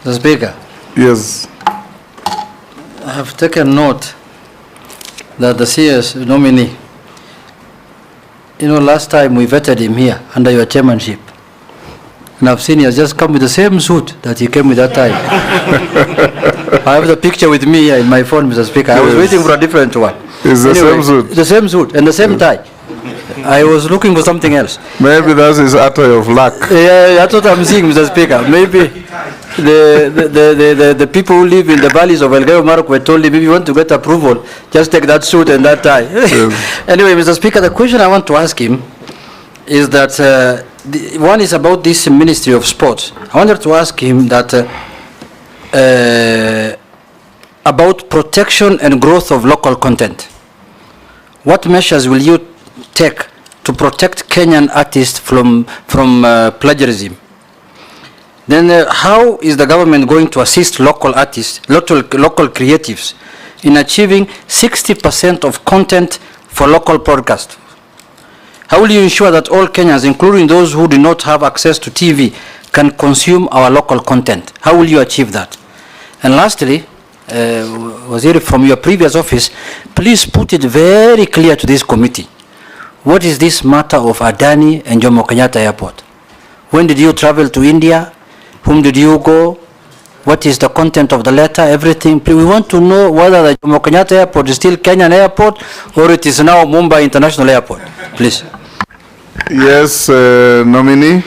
The Speaker. Yes. I have taken note that the CS nominee, last time we vetted him here under your chairmanship, and I've seen he has just come with the same suit that he came with that time. I have the picture with me here in my phone, Mr. Speaker. I was waiting for a different one. It's the same suit? The same suit and the same tie. I was looking for something else. Maybe that's his attire of luck. Yeah, that's what I'm seeing, Mr. Speaker. Maybe the people who live in the valleys of Elgeyo Marakwet told him, if you want to get approval, just take that suit and that tie. Yes. Anyway, Mr. Speaker, the question I want to ask him is that one is about this Ministry of Sports. I wanted to ask him that about protection and growth of local content. What measures will you take to protect Kenyan artists from plagiarism? Then how is the government going to assist local artists, local creatives in achieving 60% of content for local broadcast? How will you ensure that all Kenyans, including those who do not have access to TV, can consume our local content? How will you achieve that? And lastly, Waziri, from your previous office, please put it very clear to this committee. What is this matter of Adani and Kenyatta Airport? When did you travel to India? Whom did you go? What is the content of the letter? Everything. We want to know whether the Kenyatta Airport is still Kenyan Airport or it is now Mumbai International Airport. Please. Yes, nominee.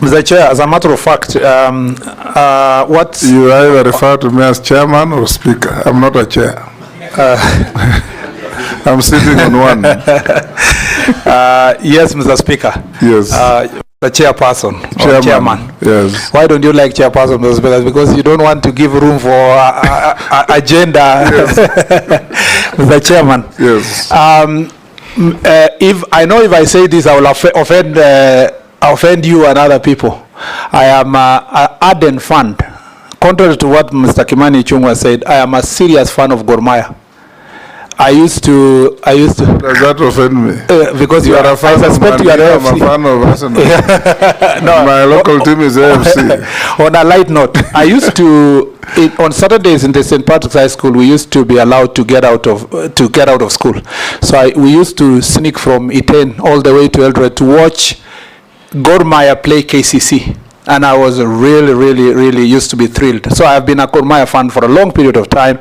Mr. Chair, as a matter of fact, what... You either refer to me as chairman or speaker. I'm not a chair. I'm sitting on one. Yes, Mr. Speaker. Yes. The chairperson or chairman. Yes. Why don't you like chairperson, Mr. Speaker? Because you don't want to give room for agenda. Yes. Mr. Chairman. Yes. If I say this, I will offend you and other people. I am an ardent fan. Contrary to what Mr. Kimani Ichung'wah said, I am a serious fan of Gor Mahia. I used to. Does that offend me? Because you are a fan of Man. I'm a fan of Arsenal. No, my local team is AFC. On a light note, I used to on Saturdays in the St. Patrick's High School. We used to be allowed to get out of school. So we used to sneak from Iten all the way to Eldoret to watch Gor Mahia play KCC. And I was really used to be thrilled. So I've been a Gor Mahia fan for a long period of time.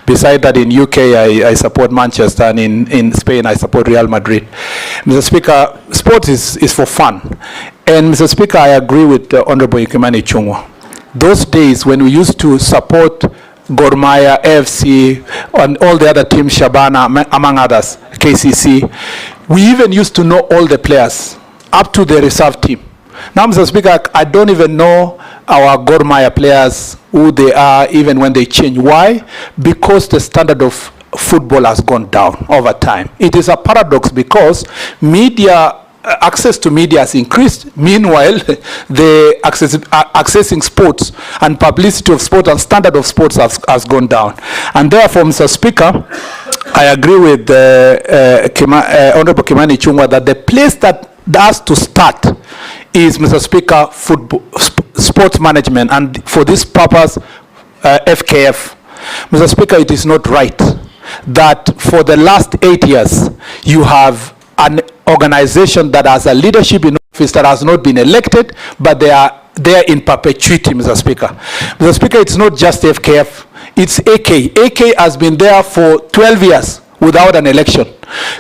Besides that, in UK, I support Manchester, and in Spain, I support Real Madrid. Mr. Speaker, sport is for fun. And Mr. Speaker, I agree with Honorable Kimani Ichung'wah. Those days when we used to support Gor Mahia, AFC, and all the other teams, Shabana, among others, KCC, we even used to know all the players, up to the reserve team. Now, Mr. Speaker, I don't even know our Gor Mahia players, who they are, even when they change. Why? Because the standard of football has gone down over time. It is a paradox because access to media has increased. Meanwhile, the accessing sports and publicity of sport and standard of sports has gone down. And therefore, Mr. Speaker, I agree with Honorable Kimani Ichung'wah that the place that has to start is, Mr. Speaker, football, sports management, and for this purpose, FKF. Mr. Speaker, it is not right that for the last 8 years, you have an organization that has a leadership in office that has not been elected, but they are there in perpetuity, Mr. Speaker. Mr. Speaker, it's not just FKF, it's AK. AK has been there for 12 years without an election.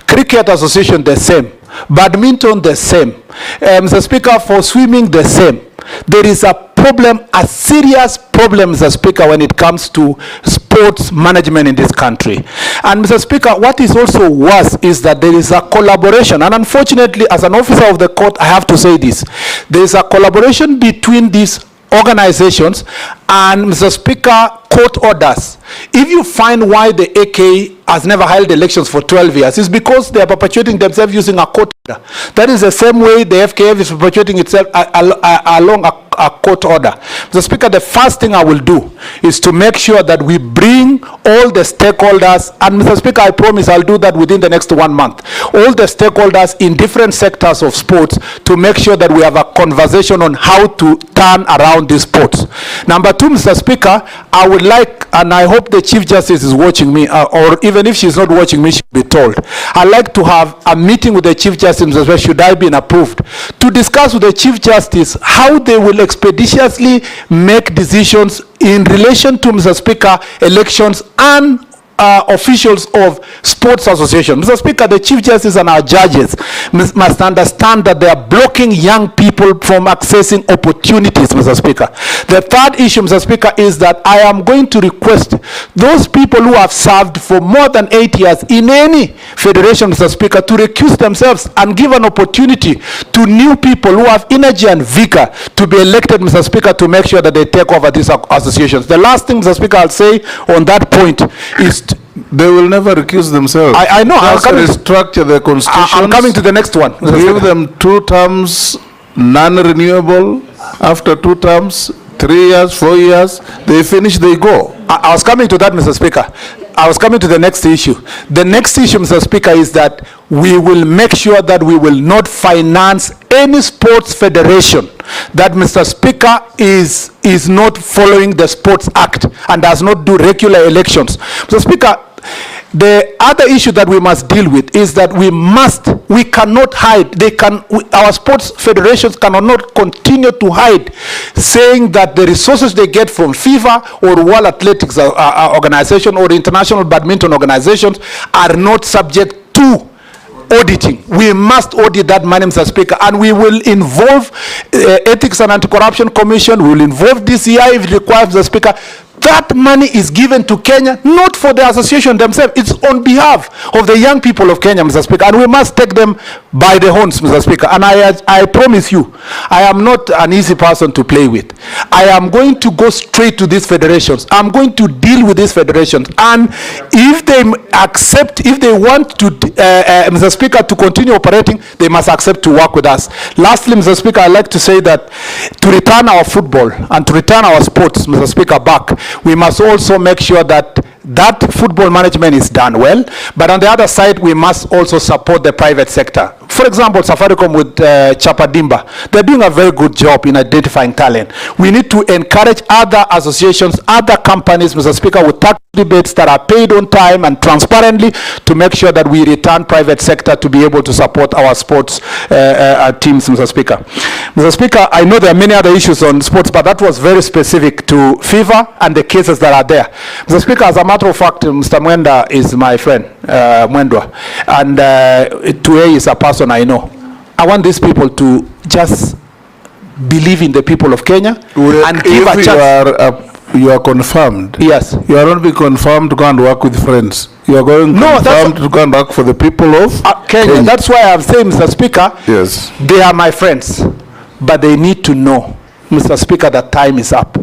Cricket Association, the same. Badminton, the same. Mr. Speaker, for swimming, the same. There is a problem, a serious problem, Mr. Speaker, when it comes to sports management in this country. And Mr. Speaker, what is also worse is that there is a collaboration. And unfortunately, as an officer of the court, I have to say this. There is a collaboration between these organizations and, Mr. Speaker, court orders. If you find why the AK has never held elections for 12 years, it's because they are perpetuating themselves using a court order. That is the same way the FKF is perpetuating itself along a a court order. Mr. Speaker, the first thing I will do is to make sure that we bring all the stakeholders, and Mr. Speaker, I promise I'll do that within the next 1 month, all the stakeholders in different sectors of sports to make sure that we have a conversation on how to turn around these sports. Number two, Mr. Speaker, I would like, and I hope the Chief Justice is watching me, or even if she's not watching me, she'll be told. I'd like to have a meeting with the Chief Justice, Mr. Speaker, should I be approved, to discuss with the Chief Justice how they will expeditiously make decisions in relation to, Mr. Speaker, elections and officials of sports associations. Mr. Speaker, the Chief Justice and our judges must understand that they are blocking young people from accessing opportunities, Mr. Speaker. The third issue, Mr. Speaker, is that I am going to request those people who have served for more than 8 years in any federation, Mr. Speaker, to recuse themselves and give an opportunity to new people who have energy and vigor to be elected, Mr. Speaker, to make sure that they take over these associations. The last thing, Mr. Speaker, I'll say on that point is they will never recuse themselves. I know. That's to restructure the constitution. I'm coming to the next one. Give them 2 terms, non-renewable. After 2 terms, 3 years, 4 years, they finish, they go. I was coming to that, Mr. Speaker. I was coming to the next issue. The next issue, Mr. Speaker, is that we will make sure that we will not finance any sports federation that, Mr. Speaker, is not following the Sports Act and does not do regular elections. Mr. Speaker, the other issue that we must deal with is that we cannot hide. Our sports federations cannot continue to hide, saying that the resources they get from FIFA or World Athletics Organization or International Badminton Organizations are not subject to auditing. We must audit that money, Mr. Speaker, and we will involve Ethics and Anti-Corruption Commission. We will involve DCI if it requires, Mr. Speaker. That money is given to Kenya, not for the association themselves. It's on behalf of the young people of Kenya, Mr. Speaker, and we must take them by the horns, Mr. Speaker. And I promise you, I am not an easy person to play with. I am going to go straight to these federations. I'm going to deal with these federations. And if they accept, if they want to, Mr. Speaker, to continue operating, they must accept to work with us. Lastly, Mr. Speaker, I'd like to say that to return our football and to return our sports, Mr. Speaker, back, we must also make sure that football management is done well, but on the other side, we must also support the private sector. For example, Safaricom with Chapadimba, they're doing a very good job in identifying talent. We need to encourage other associations, other companies, Mr. Speaker, with tax rebates that are paid on time and transparently to make sure that we return private sector to be able to support our sports teams, Mr. Speaker. Mr. Speaker, I know there are many other issues on sports, but that was very specific to FIFA and the cases that are there. Mr. Speaker, as a matter of fact, Mr. Mwenda is my friend, Mwendwa, and Tuei is a person I know. I want these people to just believe in the people of Kenya and give a chance. You are confirmed. Yes. You are not being confirmed to go and work with friends. You are going confirmed to go and work for the people of Kenya. That's why I'm saying, Mr. Speaker, yes, they are my friends, but they need to know, Mr. Speaker, that time is up.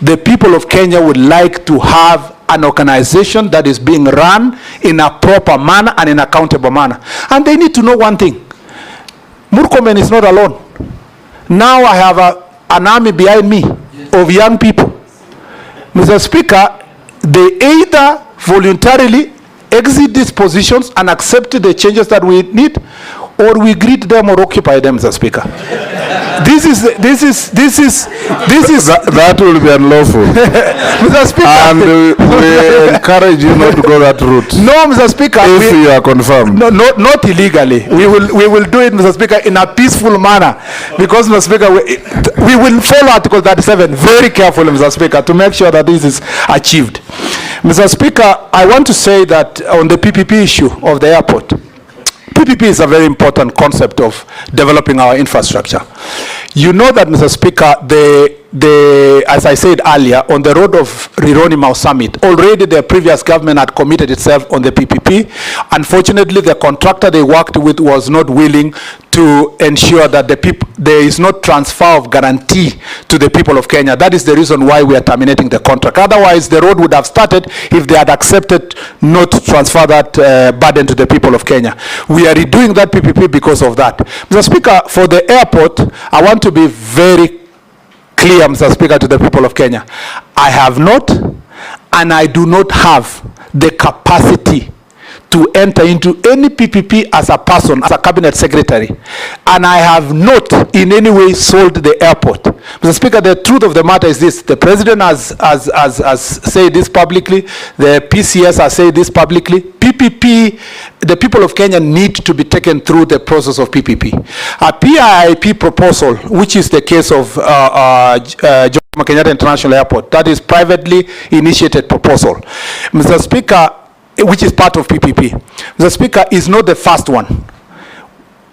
The people of Kenya would like to have an organization that is being run in a proper manner and in an accountable manner. And they need to know one thing. Murkomen is not alone. Now I have an army behind me of young people. Mr. Speaker, they either voluntarily exit these positions and accept the changes that we need, or we greet them or occupy them, Mr. Speaker. This is that will be unlawful. Mr. Speaker, and we encourage you not to go that route. No, Mr. Speaker, if you are confirmed. No, not illegally. We will do it, Mr. Speaker, in a peaceful manner, because, Mr. Speaker, we will follow Article 37 very carefully, Mr. Speaker, to make sure that this is achieved. Mr. Speaker, I want to say that on the PPP issue of the airport, PPP is a very important concept of developing our infrastructure. You know that, Mr. Speaker, as I said earlier, on the road of Rironi-Mau Summit, already the previous government had committed itself on the PPP. Unfortunately, the contractor they worked with was not willing to ensure that there is no transfer of guarantee to the people of Kenya. That is the reason why we are terminating the contract. Otherwise, the road would have started if they had accepted not to transfer that burden to the people of Kenya. We are redoing that PPP because of that. Mr. Speaker, for the airport, I want to be very clear, Mr. Speaker, to the people of Kenya. I have not, and I do not have the capacity to enter into any PPP as a person, as a cabinet secretary. And I have not in any way sold the airport. Mr. Speaker, the truth of the matter is this. The president has said this publicly. The PCS has said this publicly. PPP, the people of Kenya need to be taken through the process of PPP. A PIP proposal, which is the case of Jomo Kenyatta International Airport, that is privately initiated proposal. Mr. Speaker, which is part of PPP. Mr. Speaker, is not the first one.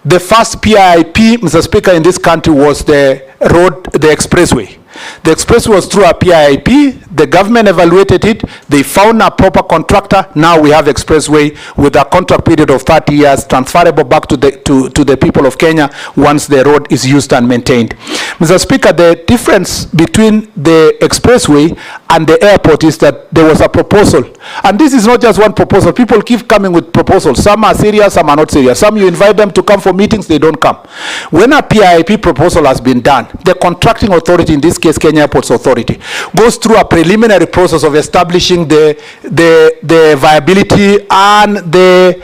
The first PIP, Mr. Speaker, in this country was the road, the expressway. The expressway was through a PIP. The government evaluated it. They found a proper contractor. Now we have expressway with a contract period of 30 years, transferable back to the people of Kenya once the road is used and maintained. Mr. Speaker, the difference between the expressway and the airport is that there was a proposal. And this is not just one proposal. People keep coming with proposals. Some are serious, some are not serious. Some you invite them to come for meetings, they don't come. When a PIP proposal has been done, the contracting authority, in this case Kenya Airports Authority, goes through a preliminary process of establishing the viability and the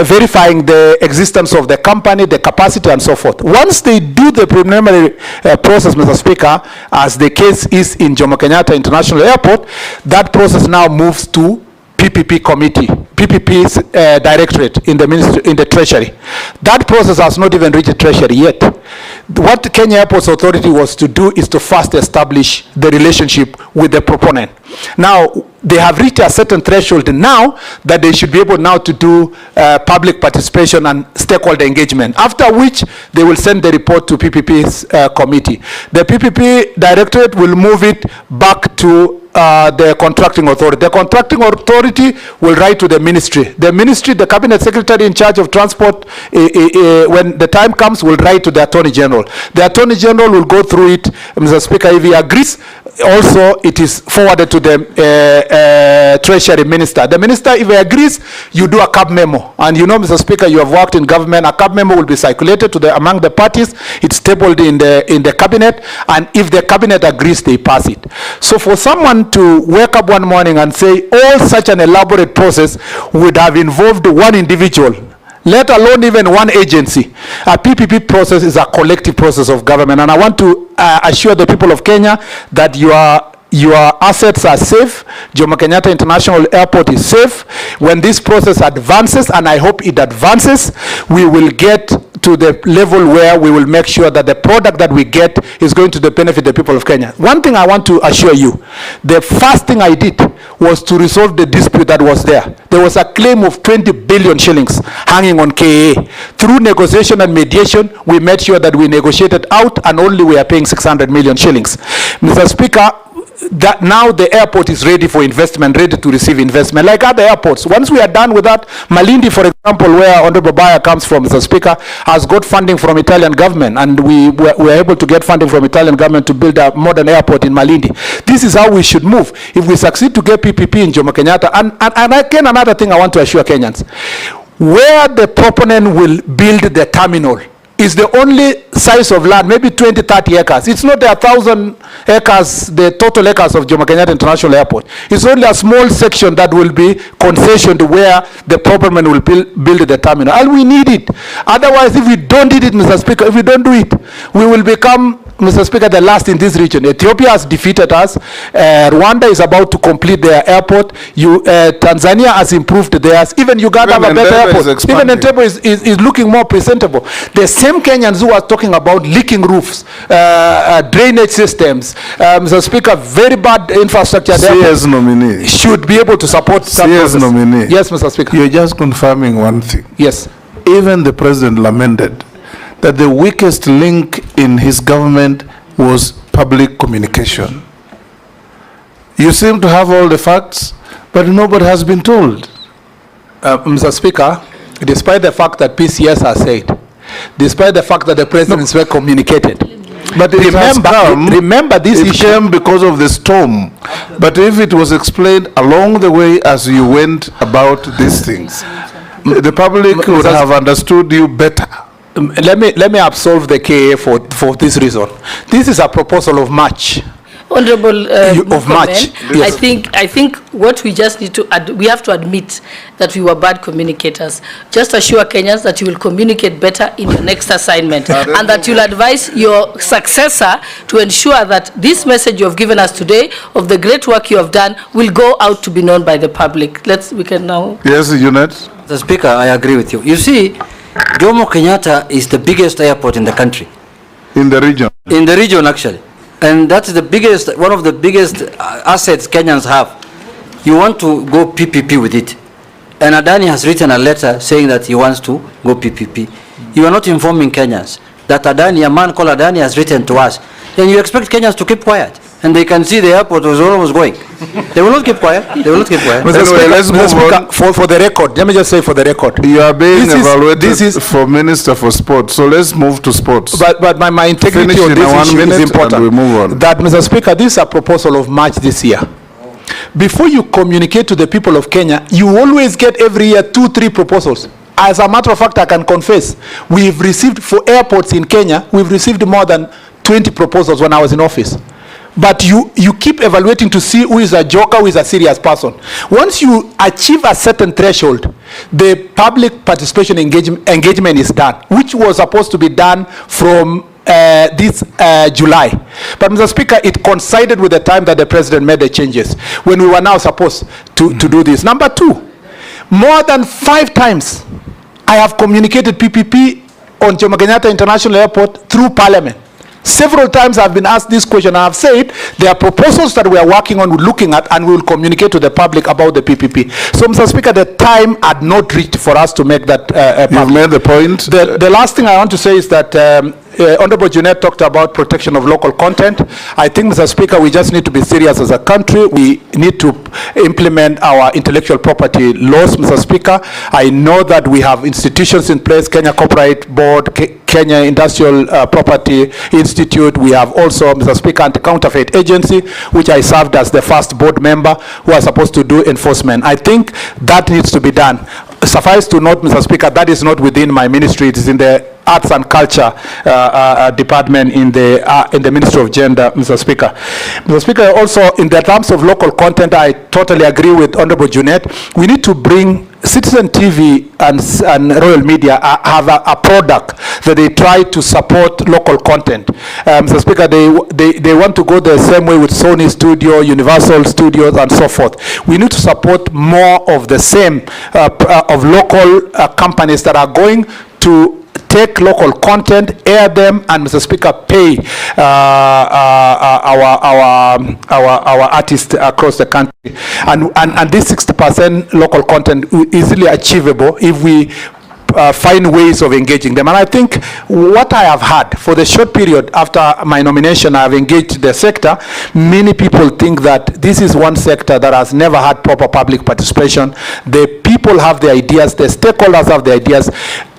verifying the existence of the company, the capacity, and so forth. Once they do the preliminary process, Mr. Speaker, as the case is in Jomo Kenyatta International Airport, that process now moves to PPP committee, PPP's directorate in the ministry, in the treasury. That process has not even reached the treasury yet. What the Kenya Airports Authority was to do is to first establish the relationship with the proponent. Now, they have reached a certain threshold now that they should be able now to do public participation and stakeholder engagement, after which they will send the report to PPP's committee. The PPP directorate will move it back to the contracting authority. The contracting authority will write to the ministry. The ministry, the cabinet secretary in charge of transport, when the time comes, will write to the attorney general. The attorney general will go through it, Mr. Speaker. If he agrees, also it is forwarded to the treasury minister. The minister, if he agrees, you do a cab memo. And you know, Mr. Speaker, you have worked in government. A cab memo will be circulated to among the parties. It's tabled in the cabinet, and if the cabinet agrees, they pass it. So for someone to wake up one morning and say all such an elaborate process would have involved one individual, let alone even one agency. A PPP process is a collective process of government, and I want to assure the people of Kenya that your assets are safe. Jomo Kenyatta International Airport is safe. When this process advances, and I hope it advances, we will get to the level where we will make sure that the product that we get is going to benefit the people of Kenya. One thing I want to assure you, the first thing I did was to resolve the dispute that was there. There was a claim of 20 billion shillings hanging on KA. Through negotiation and mediation, we made sure that we negotiated out, and only we are paying 600 million shillings. Mr. Speaker, that now the airport is ready for investment, ready to receive investment, like other airports. Once we are done with that, Malindi, for example, where Honorable Baya comes from, Mr. Speaker, has got funding from Italian government, and we were able to get funding from Italian government to build a modern airport in Malindi. This is how we should move. If we succeed to get PPP in Jomo Kenyatta, and again, another thing I want to assure Kenyans, where the proponent will build the terminal is the only size of land, maybe 20, 30 acres. It's not the 1,000 acres, the total acres of Jomo Kenyatta International Airport. It's only a small section that will be concessioned where the proponent will build the terminal. And we need it. Otherwise, if we don't need it, Mr. Speaker, if we don't do it, we will become, Mr. Speaker, the last in this region. Ethiopia has defeated us. Rwanda is about to complete their airport. Tanzania has improved theirs. Even Uganda have a better airport. Even Mutembei is looking more presentable. The same Kenyans who are talking about leaking roofs, drainage systems, Mr. Speaker, very bad infrastructure. CS nominee should be able to support CS nominee. Yes, Mr. Speaker. You're just confirming one thing. Yes. Even the president lamented that the weakest link in his government was public communication. You seem to have all the facts, but nobody has been told. Mr. Speaker, despite the fact that PCS has said, despite the fact that the presidents were communicated, but remember this issue came because of the storm. But if it was explained along the way as you went about these things, the public would have understood you better. let me absolve the KA for this reason. This is a proposal of March. Honorable of March. Yes. I think what we just need to we have to admit that we were bad communicators. Just assure Kenyans that you will communicate better in your next assignment, and that you'll advise your successor to ensure that this message you have given us today of the great work you have done will go out to be known by the public. We can now. Yes, Junet. Mr. Speaker, I agree with you. You see, Jomo Kenyatta is the biggest airport in the country. In the region. In the region, actually. And that's the biggest, one of the biggest assets Kenyans have. You want to go PPP with it. And Adani has written a letter saying that he wants to go PPP. You are not informing Kenyans that Adani, a man called Adani, has written to us. Then you expect Kenyans to keep quiet. And they can see the airport was almost going. They will not keep quiet. They will not keep quiet. Mr. Speaker, let's move on. For the record, let me just say for the record. You are being evaluated for Minister for Sport. So let's move to sports. But my integrity on this issue is important. We move on. That, Mr. Speaker, this is a proposal of March this year. Before you communicate to the people of Kenya, you always get every year 2-3 proposals. As a matter of fact, I can confess, we've received, for airports in Kenya, we've received more than 20 proposals when I was in office. But you keep evaluating to see who is a joker, who is a serious person. Once you achieve a certain threshold, the public participation engagement is done, which was supposed to be done from this July. But Mr. Speaker, it coincided with the time that the president made the changes, when we were now supposed to do this. Number two, more than 5 times I have communicated PPP on Jomo Kenyatta International Airport through Parliament. Several times I've been asked this question. I have said there are proposals that we are working on, looking at, and we will communicate to the public about the PPP. So, Mr. Speaker, the time had not reached for us to make that You've made the point. The last thing I want to say is that Honorable Junet talked about protection of local content. I think, Mr. Speaker, we just need to be serious as a country. We need to implement our intellectual property laws, Mr. Speaker. I know that we have institutions in place, Kenya Copyright Board, Kenya Industrial Property Institute. We have also, Mr. Speaker, Anti-Counterfeit Agency, which I served as the first board member, who are supposed to do enforcement. I think that needs to be done. Suffice to note, Mr. Speaker, that is not within my ministry. It is in the Arts and Culture Department in the Ministry of Gender, Mr. Speaker. Mr. Speaker, also in the terms of local content, I totally agree with Honorable Junet. We need to bring Citizen TV and Royal Media have a product that they try to support local content. Mr. Speaker, they want to go the same way with Sony Studio, Universal Studios, and so forth. We need to support more of the same of local companies that are going to take local content, air them, and Mr. Speaker, pay our artists across the country. And this 60% local content is easily achievable if we find ways of engaging them. And I think what I have had for the short period after my nomination, I have engaged the sector. Many people think that this is one sector that has never had proper public participation. The people have the ideas, the stakeholders have the ideas.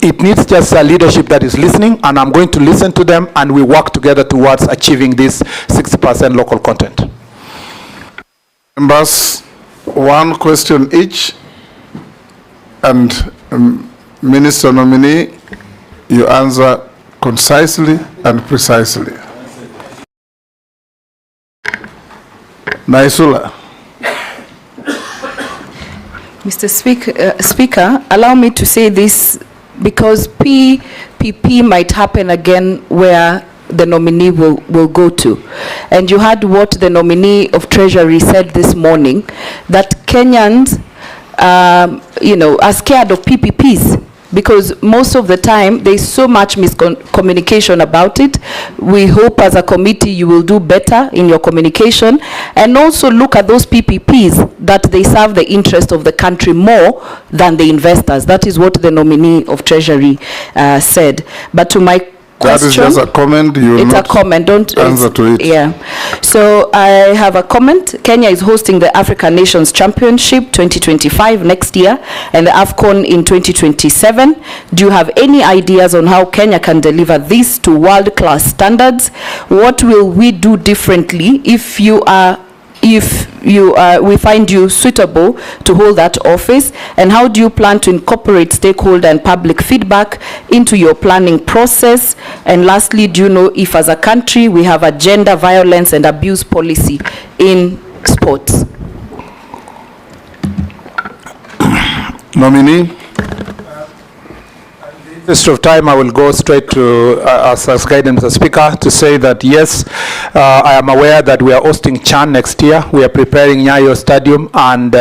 It needs just a leadership that is listening, and I'm going to listen to them, and we work together towards achieving this 60% local content. Members, one question each, and Minister nominee, you answer concisely and precisely. Naisula. Mr. Speaker, allow me to say this because PPP might happen again where the nominee will go to. And you heard what the nominee of Treasury said this morning, that Kenyans are scared of PPPs because most of the time there's so much miscommunication about it. We hope as a committee you will do better in your communication and also look at those PPPs that they serve the interest of the country more than the investors. That is what the nominee of Treasury said. But to my question, that is just a comment. You will it's not a comment. Don't answer to it. Yeah. So I have a comment. Kenya is hosting the African Nations Championship 2025 next year and the AFCON in 2027. Do you have any ideas on how Kenya can deliver this to world-class standards? What will we do differently if you are if we find you suitable to hold that office, and how do you plan to incorporate stakeholder and public feedback into your planning process? And lastly, do you know if as a country we have a gender violence and abuse policy in sports? Nominee? In the interest of time, I will go straight to, as guidance, Mr. Speaker, to say that yes, I am aware that we are hosting CHAN next year. We are preparing Nyayo Stadium and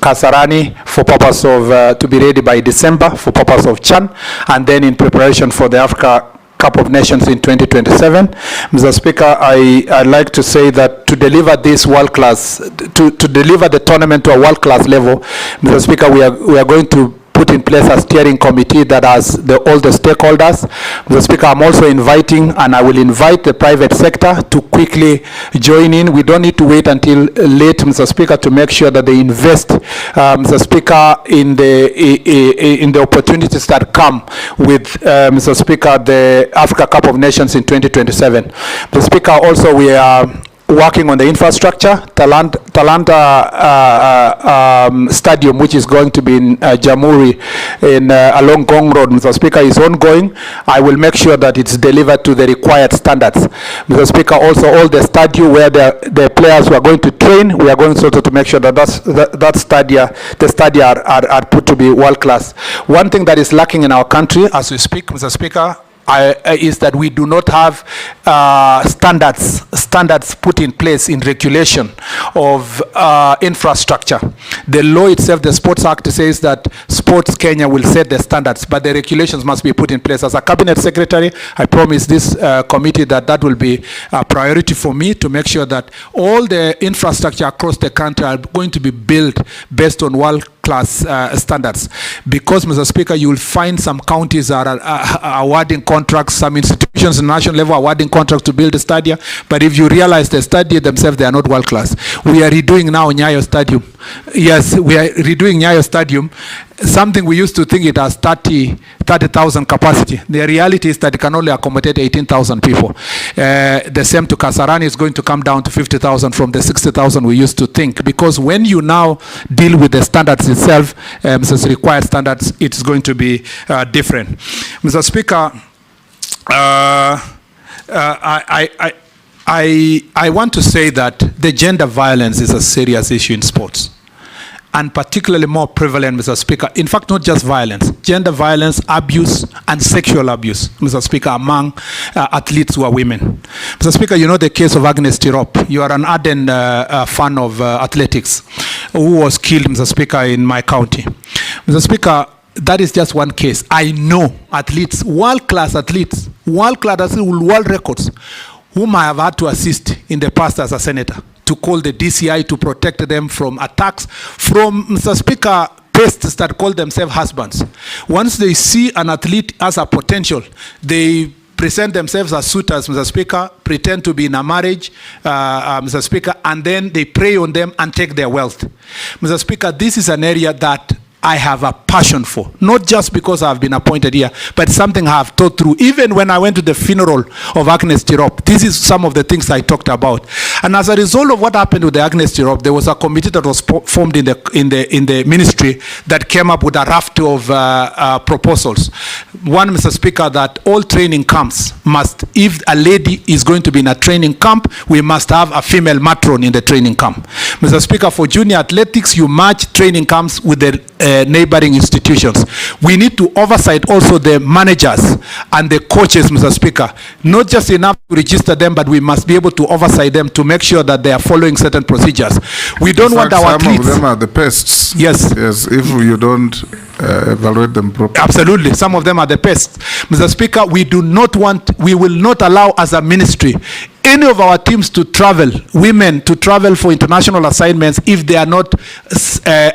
Kasarani for purpose of, to be ready by December for purpose of CHAN, and then in preparation for the Africa Cup of Nations in 2027. Mr. Speaker, I'd like to say that to deliver this world-class, to deliver the tournament to a world-class level, Mr. Speaker, we are going to put in place a steering committee that has all the stakeholders. Mr. Speaker, I'm also inviting, and I will invite the private sector to quickly join in. We don't need to wait until late, Mr. Speaker, to make sure that they invest, Mr. Speaker, in the opportunities that come with, Mr. Speaker, the Africa Cup of Nations in 2027. Mr. Speaker, also we are working on the infrastructure. Talanta Stadium, which is going to be in Jamhuri along Gong Road, Mr. Speaker, is ongoing. I will make sure that it's delivered to the required standards. Mr. Speaker, also all the stadium where the players who are going to train, we are going to make sure that the stadia are put to be world class. One thing that is lacking in our country as we speak, Mr. Speaker, is that we do not have standards put in place in regulation of infrastructure. The law itself, the Sports Act, says that Sports Kenya will set the standards, but the regulations must be put in place. As a cabinet secretary, I promise this committee that will be a priority for me to make sure that all the infrastructure across the country are going to be built based on world-class standards. Because, Mr. Speaker, you will find some counties are awarding contracts, some institutions at national level awarding contracts to build a stadium, but if you realize the stadium themselves, they are not world-class. We are redoing now Nyayo Stadium. Yes, we are redoing Nyayo Stadium. Something we used to think it has 30,000 capacity. The reality is that it can only accommodate 18,000 people. The same to Kasarani is going to come down to 50,000 from the 60,000 we used to think. Because when you now deal with the standards itself, Mrs. required standards, it's going to be different. Mr. Speaker, I want to say that the gender violence is a serious issue in sports, and particularly more prevalent, Mr. Speaker. In fact, not just violence, gender violence, abuse, and sexual abuse, Mr. Speaker, among athletes who are women. Mr. Speaker, you know the case of Agnes Tirop. You are an ardent fan of athletics, who was killed, Mr. Speaker, in my county. Mr. Speaker, that is just one case. I know athletes, world-class athletes with world records, whom I have had to assist in the past as a senator, to call the DCI to protect them from attacks from, Mr. Speaker, pests that call themselves husbands. Once they see an athlete as a potential, they present themselves as suitors, Mr. Speaker, pretend to be in a marriage, Mr. Speaker, and then they prey on them and take their wealth. Mr. Speaker, this is an area that I have a passion for, not just because I've been appointed here, but something I have thought through. Even when I went to the funeral of Agnes Tirop, this is some of the things I talked about. And as a result of what happened with the Agnes Tirop, there was a committee that was formed in the ministry that came up with a raft of proposals. One, Mr. Speaker, that all training camps must, if a lady is going to be in a training camp, we must have a female matron in the training camp. Mr. Speaker, for junior athletics, you match training camps with the neighboring institutions. We need to oversight also the managers and the coaches, Mr. Speaker. Not just enough to register them, but we must be able to oversight them to make sure that they are following certain procedures. We don't want our athletes. Some of them are the pests. Yes. Yes, if you don't evaluate them properly. Absolutely, some of them are the pests. Mr. Speaker, we will not allow as a ministry any of our teams to travel, women to travel for international assignments if they are not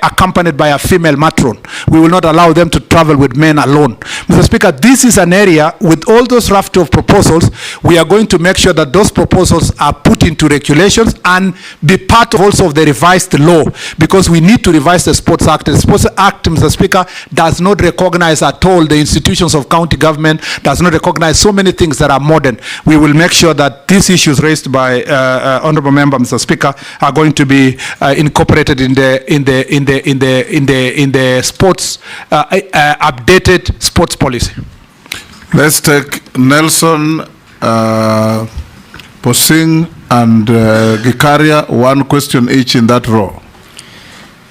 accompanied by a female matron. We will not allow them to travel with men alone. Mr. Speaker, this is an area with all those raft of proposals, we are going to make sure that those proposals are put into regulations and be part of also of the revised law, because we need to revise the Sports Act. The Sports Act, Mr. Speaker, does not recognize at all the institutions of county government, does not recognize so many things that are modern. We will make sure that this issues raised by Honourable Member, Mr. Speaker, are going to be incorporated in the sports updated sports policy. Let's take Nelson, Posing, and Gikaria, one question each in that row.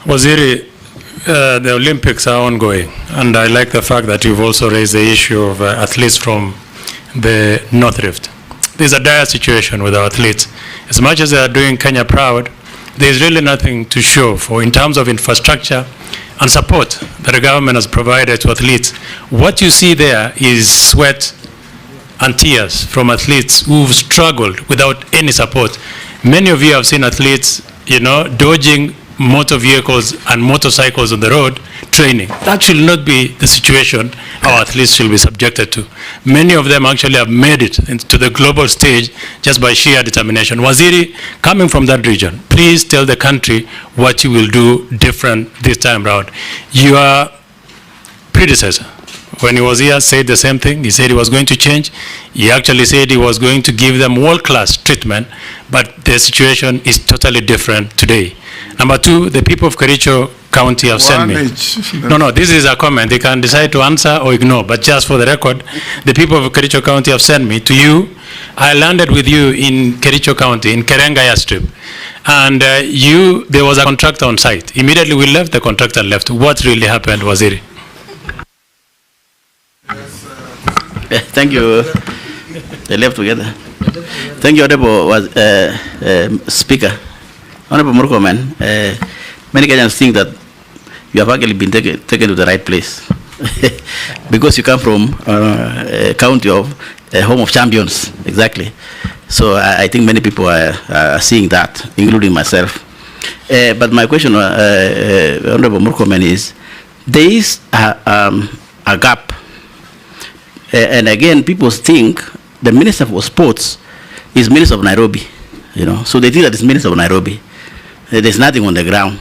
Waziri, the Olympics are ongoing, and I like the fact that you've also raised the issue of athletes from the North Rift. There's a dire situation with our athletes. As much as they are doing Kenya proud, there's really nothing to show for in terms of infrastructure and support that the government has provided to athletes. What you see there is sweat and tears from athletes who've struggled without any support. Many of you have seen athletes, dodging motor vehicles and motorcycles on the road training. That should not be the situation our athletes should be subjected to. Many of them actually have made it into the global stage just by sheer determination. Waziri, coming from that region, please tell the country what you will do different this time around. Your predecessor, when he was here, said the same thing. He said he was going to change. He actually said he was going to give them world-class treatment, but the situation is totally different today. Number two, the people of Kericho County have sent me. No, this is a comment. They can decide to answer or ignore, but just for the record, the people of Kericho County have sent me to you. I landed with you in Kericho County, in Kerenga Airstrip, and there was a contractor on site. Immediately we left, the contractor left. What really happened, Waziri? Thank you. They left together. Thank you, Honorable Speaker. Honorable Murkomen, many Kenyans think that you have actually been taken to the right place because you come from a county of home of champions, exactly. So I think many people are seeing that, including myself. But my question, Honorable Murkomen, is there is a gap. And again, people think the Minister for Sports is Minister of Nairobi, so they think that it's Minister of Nairobi. There's nothing on the ground.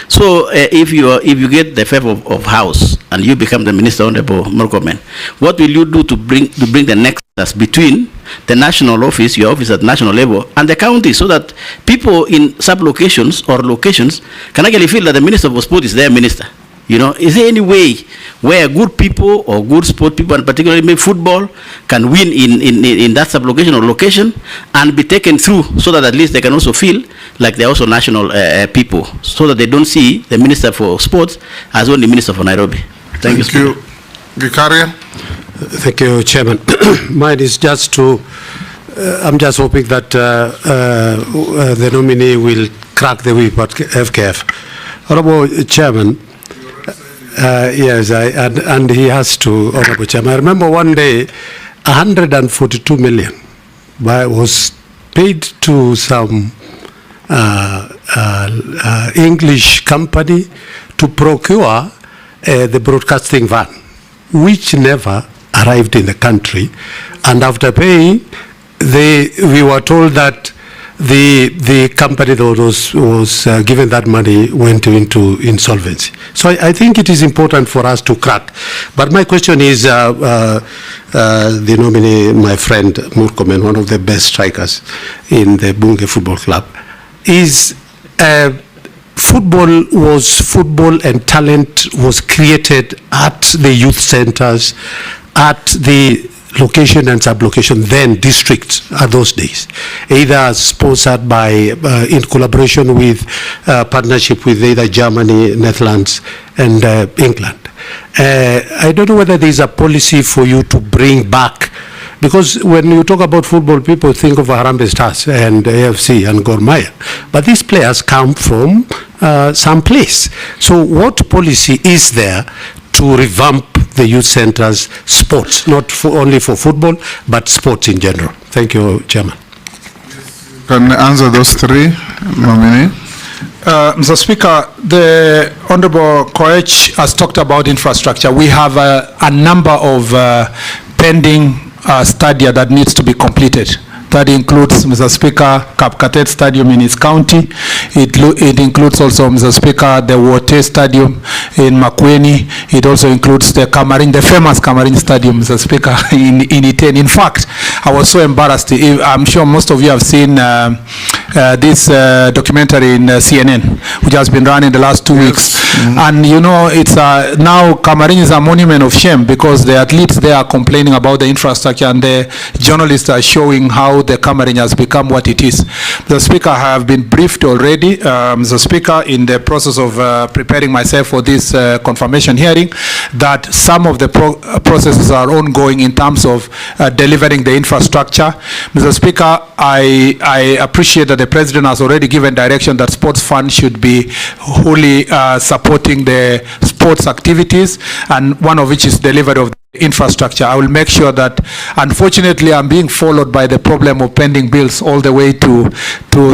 So if you get the favor of House and you become the Minister, Honorable Murkomen, what will you do to bring the nexus between the national office, your office at national level, and the county, so that people in sub-locations or locations can actually feel that the Minister for Sport is their minister? Is there any way where good people or good sport people, and particularly maybe football, can win in that sub-location or location and be taken through, so that at least they can also feel like they're also national people, so that they don't see the Minister for Sports as only Minister for Nairobi? Thank you. Gikaria. Thank you, Chairman. Mine is just to, I'm just hoping that the nominee will crack the whip at FKF. Honorable Chairman, yes, and he has to, Honorable Chairman. I remember one day, 142 million was paid to some English company to procure the broadcasting van, which never arrived in the country. And after paying, we were told that the company that was given that money went into insolvency. So I think it is important for us to crack. But my question is, the nominee, my friend Murkomen, one of the best strikers in the Bunge Football Club, is football and talent was created at the youth centers, at the location and sub-location, then districts at those days, either sponsored by, in collaboration with, partnership with either Germany, Netherlands, and England. I don't know whether there is a policy for you to bring back, because when you talk about football, people think of Harambee Stars and AFC and Gor Mahia, but these players come from some place. So what policy is there to revamp the youth centers sports, not only for football, but sports in general? Thank you, Chairman. Can answer those three, nominee. Mr. Speaker, the Honorable Koech has talked about infrastructure. We have a number of pending stadia that needs to be completed. That includes, Mr. Speaker, Kapkatet Stadium in his county. It includes also, Mr. Speaker, the Wote Stadium in Makwiny. It also includes the Kamarin, the famous Kamarin Stadium, Mr. Speaker, in Iten. In fact, I was so embarrassed. I'm sure most of you have seen this documentary in CNN, which has been run in the last 2 weeks. Mm-hmm. And you know, it's now Kamarin is a monument of shame because the athletes there are complaining about the infrastructure, and the journalists are showing how the Kamarin has become what it is. The Speaker, I have been briefed already, Mr. Speaker, in the process of preparing myself for this confirmation hearing, that some of the processes are ongoing in terms of delivering the infrastructure. Mr. Speaker, I appreciate that the President has already given direction that sports fund should be wholly supporting the sports activities, and one of which is delivery of infrastructure. I will make sure that, unfortunately, I'm being followed by the problem of pending bills all the way to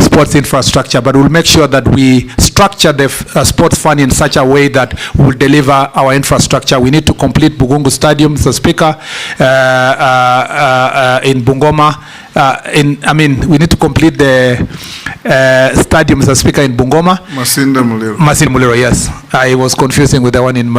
sports infrastructure, but we'll make sure that we structure the sports fund in such a way that we'll deliver our infrastructure. We need to complete Bugungu Stadium, Mr. Speaker, in Bungoma. We need to complete the stadium, Mr. Speaker, in Bungoma. Masinde Muliro. Masinde Muliro, yes. I was confusing with the one in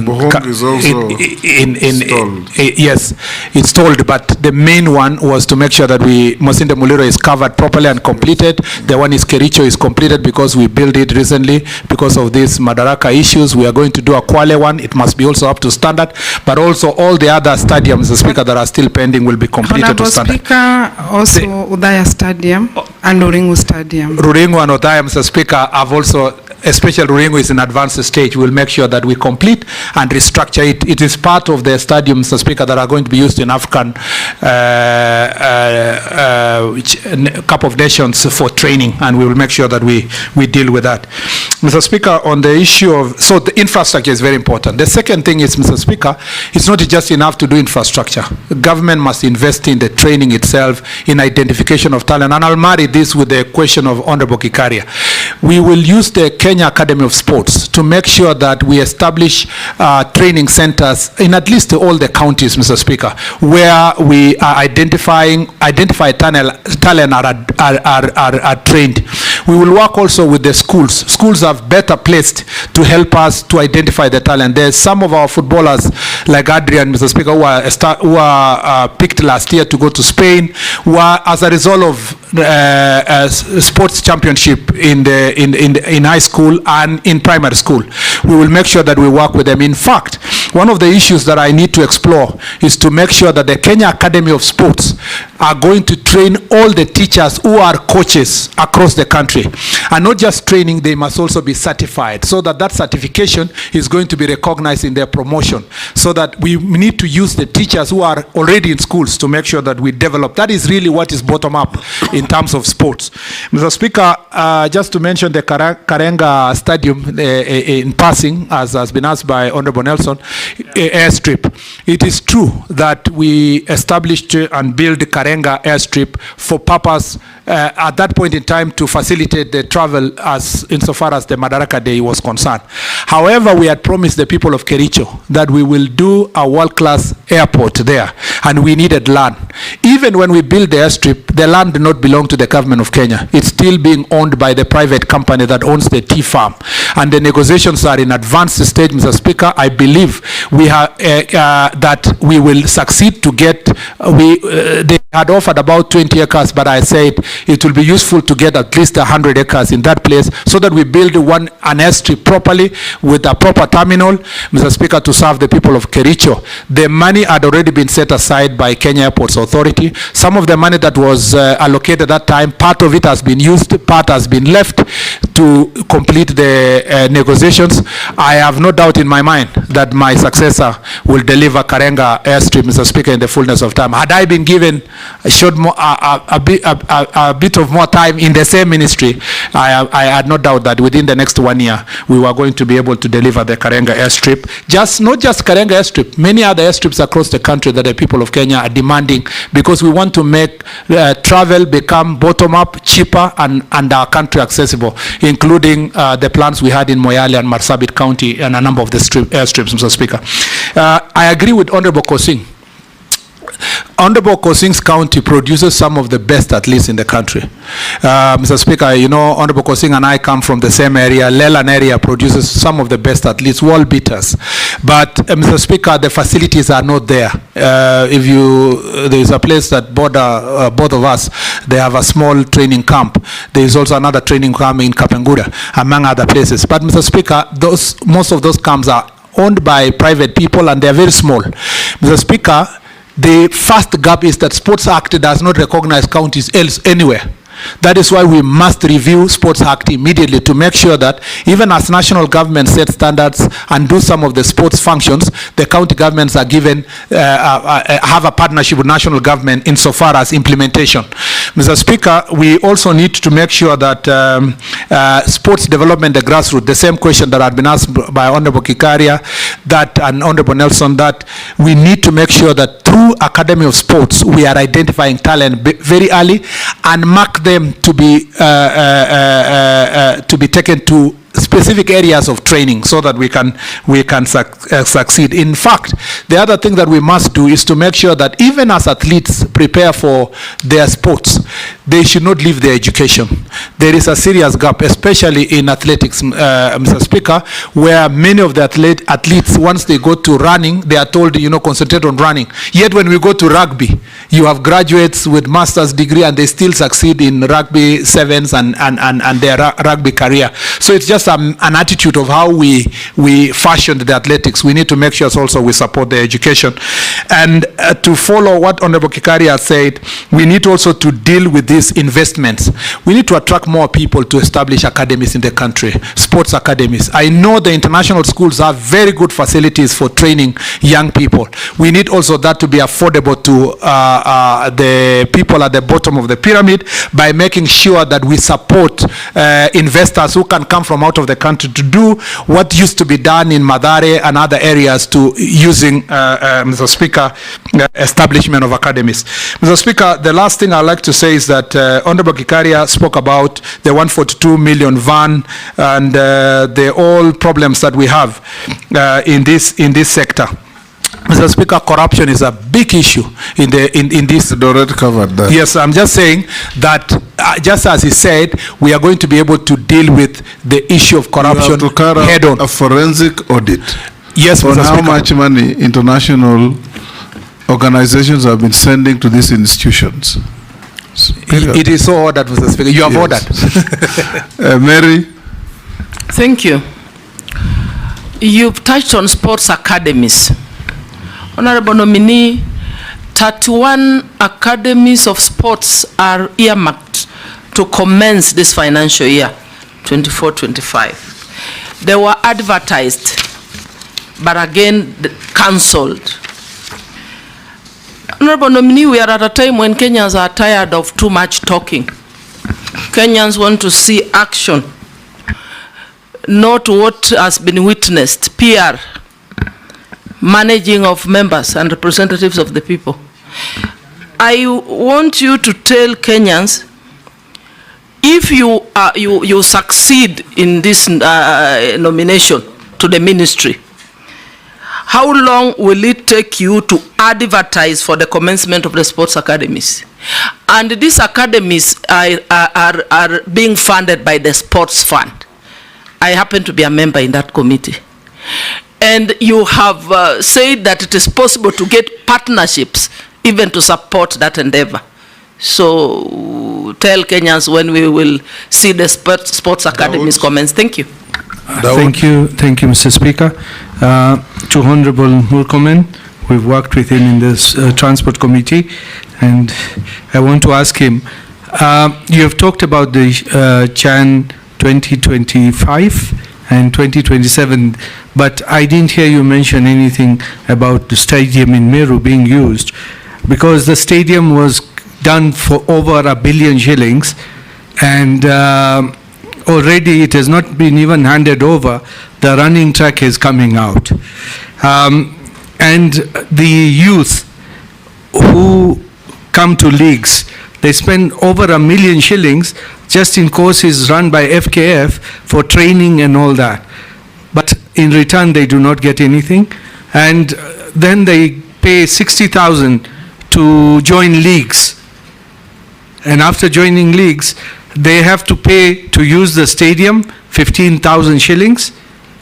Buhungu is also installed. Yes, installed, but the main one was to make sure that Masinde Muliro is covered properly and completed. The one is Kericho is completed because we built it recently because of these Madaraka issues. We are going to do a Kwale one. It must be also up to standard, but also all the other stadiums, the Speaker, that are still pending will be completed to standard. Speaker, also Udaya Stadium and Ruringu Stadium. Ruringu and Udaya, Mr. Speaker, have also, especially Ruringu is in advanced stage. We'll make sure that we complete and restructure it. It is part of the stadiums, Mr. Speaker, that are going to be used in African Cup of Nations for training, and we will make sure that we deal with that. Mr. Speaker, on the issue of, so the infrastructure is very important. The second thing is, Mr. Speaker, it's not just enough to do infrastructure. The government must invest in the training itself, in identification of talent, and I'll marry this with the question of Honorable Kikaria. We will use the Kenya Academy of Sports to make sure that we establish training centers in at least all the counties, Mr. Speaker, where we are identify talent are trained. We will work also with the schools. Schools are better placed to help us to identify the talent. There's some of our footballers like Adrian, Mr. Speaker, who are picked last year to go to Spain, who are, as a result of sports championship in high school and in primary school. We will make sure that we work with them. In fact, one of the issues that I need to explore is to make sure that the Kenya Academy of Sports are going to train all the teachers who are coaches across the country. And not just training, they must also be certified, so that that certification is going to be recognized in their promotion, so that we need to use the teachers who are already in schools to make sure that we develop. That is really what is bottom up in terms of sports. Mr. Speaker, just to mention the Karenga Stadium in passing, as has been asked by Honorable Nelson, airstrip. It is true that we established and built the Karenga airstrip for purpose at that point in time to facilitate the travel as insofar as the Madaraka Day was concerned. However, we had promised the people of Kericho that we will do a world-class airport there, and we needed land. Even when we built the airstrip, the land did not belong to the government of Kenya. It's still being owned by the private company that owns the tea farm, and the negotiations are in advanced stage, Mr. Speaker. I believe we have that we will succeed to get. They had offered about 20 acres, but I said it will be useful to get at least 100 acres in that place, so that we build an airstrip properly with a proper terminal, Mr. Speaker, to serve the people of Kericho. The money had already been set aside by Kenya Airports Authority. Some of the money that was allocated at that time, part of it has been used, part has been left to complete the negotiations. I have no doubt in my mind that my successor will deliver Karenga airstrip, Mr. Speaker, in the fullness of time. Had I been given a bit of more time in the same ministry, I had no doubt that within the next 1 year we were going to be able to deliver the Karenga airstrip. Not just Karenga airstrip, many other airstrips across the country that the people of Kenya are demanding, because we want to make travel become bottom-up, cheaper, and our country accessible, including the plans we had in Moyale and Marsabit County and a number of the airstrips, Mr. Speaker. I agree with Honorable Kosing Honorable Kosing's county produces some of the best athletes in the country. Mr. Speaker, you know, Honorable Kosing and I come from the same area. Leland area produces some of the best athletes, world beaters. But, Mr. Speaker, the facilities are not there. There is a place that border both of us, they have a small training camp. There is also another training camp in Kapenguria, among other places. But, Mr. Speaker, most of those camps are owned by private people and they are very small. Mr. Speaker, the first gap is that Sports Act does not recognize counties else anywhere. That is why we must review Sports Act immediately to make sure that even as national government set standards and do some of the sports functions, the county governments are given, have a partnership with national government insofar as implementation. Mr. Speaker, we also need to make sure that sports development, the grassroots, the same question that had been asked by Honorable Kikaria and Honorable Nelson, that we need to make sure that through Academy of Sports, we are identifying talent very early and mark them to be taken to specific areas of training so that we can succeed. In fact, the other thing that we must do is to make sure that even as athletes prepare for their sports, they should not leave their education. There is a serious gap, especially in athletics, Mr. Speaker, where many of the athletes, once they go to running, they are told, you know, concentrate on running. Yet when we go to rugby, you have graduates with master's degree and they still succeed in rugby sevens and their rugby career. So it's just an attitude of how we fashioned the athletics. We need to make sure also we support their education. And to follow what Honorable Kikaria said, we need also to deal with these investments. We need to attract more people to establish academies in the country, sports academies. I know the international schools have very good facilities for training young people. We need also that to be affordable to the people at the bottom of the pyramid by making sure that we support investors who can come from out of the country to do what used to be done in Mathare and other areas to using, Mr. Speaker, establishment of academies. Mr. Speaker, the last thing I'd like to say is that Honorable Kikaria spoke about the 142 million van and the all problems that we have in this sector. Mr. Speaker, corruption is a big issue in this. Already covered that. Yes, I'm just saying that, just as he said, we are going to be able to deal with the issue of corruption You have to carry head on. a forensic audit. Yes, on Mr. how Speaker. much money international organizations have been sending to these institutions. It is so ordered, Mr. Speaker. You have ordered. Mary? Thank you. You've touched on sports academies. Honorable nominee, 31 academies of sports are earmarked to commence this financial year, 24-25. They were advertised, but again cancelled. Honorable nominee, we are at a time when Kenyans are tired of too much talking. Kenyans want to see action, not what has been witnessed, PR, managing of members and representatives of the people. I want you to tell Kenyans, if you succeed in this nomination to the ministry, how long will it take you to advertise for the commencement of the sports academies? And these academies are being funded by the sports fund. I happen to be a member in that committee. And you have said that it is possible to get partnerships even to support that endeavor. So tell Kenyans when we will see the sports academies commence. Thank you. Thank you, Mr. Speaker. To Honorable Murkomen, we've worked with him in this Transport Committee, and I want to ask him, you have talked about the Chan 2025 and 2027, but I didn't hear you mention anything about the stadium in Meru being used, because the stadium was done for over $1 billion shillings, and already it has not been even handed over. The running track is coming out. And the youth who come to leagues, they spend over $1 million shillings just in courses run by FKF for training and all that. But in return, they do not get anything. And then they pay 60,000 to to join leagues. And after joining leagues, they have to pay to use the stadium, 15,000 shillings,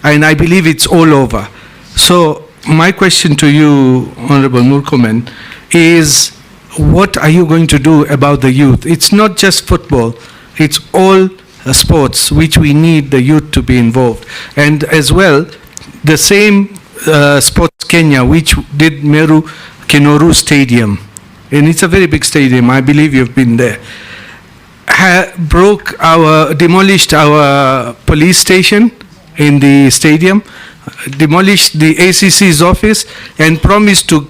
and I believe it's all over. So my question to you, Honorable Murkomen, is what are you going to do about the youth? It's not just football, it's all sports which we need the youth to be involved. And as well, the same Sports Kenya, which did Meru Kinoru Stadium, and it's a very big stadium, I believe you've been there, demolished our police station in the stadium, demolished the ACC's office, and promised to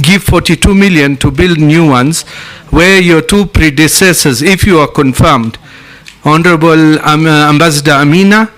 give 42 million to build new ones, where your two predecessors, if you are confirmed, Honorable Ambassador Amina,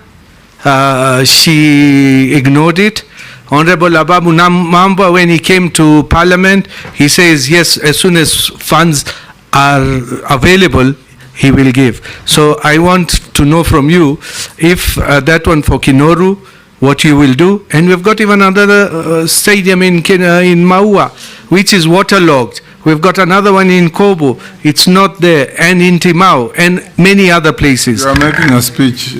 she ignored it. Honorable Ababu Mamba, when he came to Parliament, he says, yes, as soon as funds are available, he will give. So I want to know from you if that one for Kinoru, what you will do. And we've got even another stadium in Maua, which is waterlogged. We've got another one in Kobo, it's not there, and in Timau, and many other places. You are making a speech.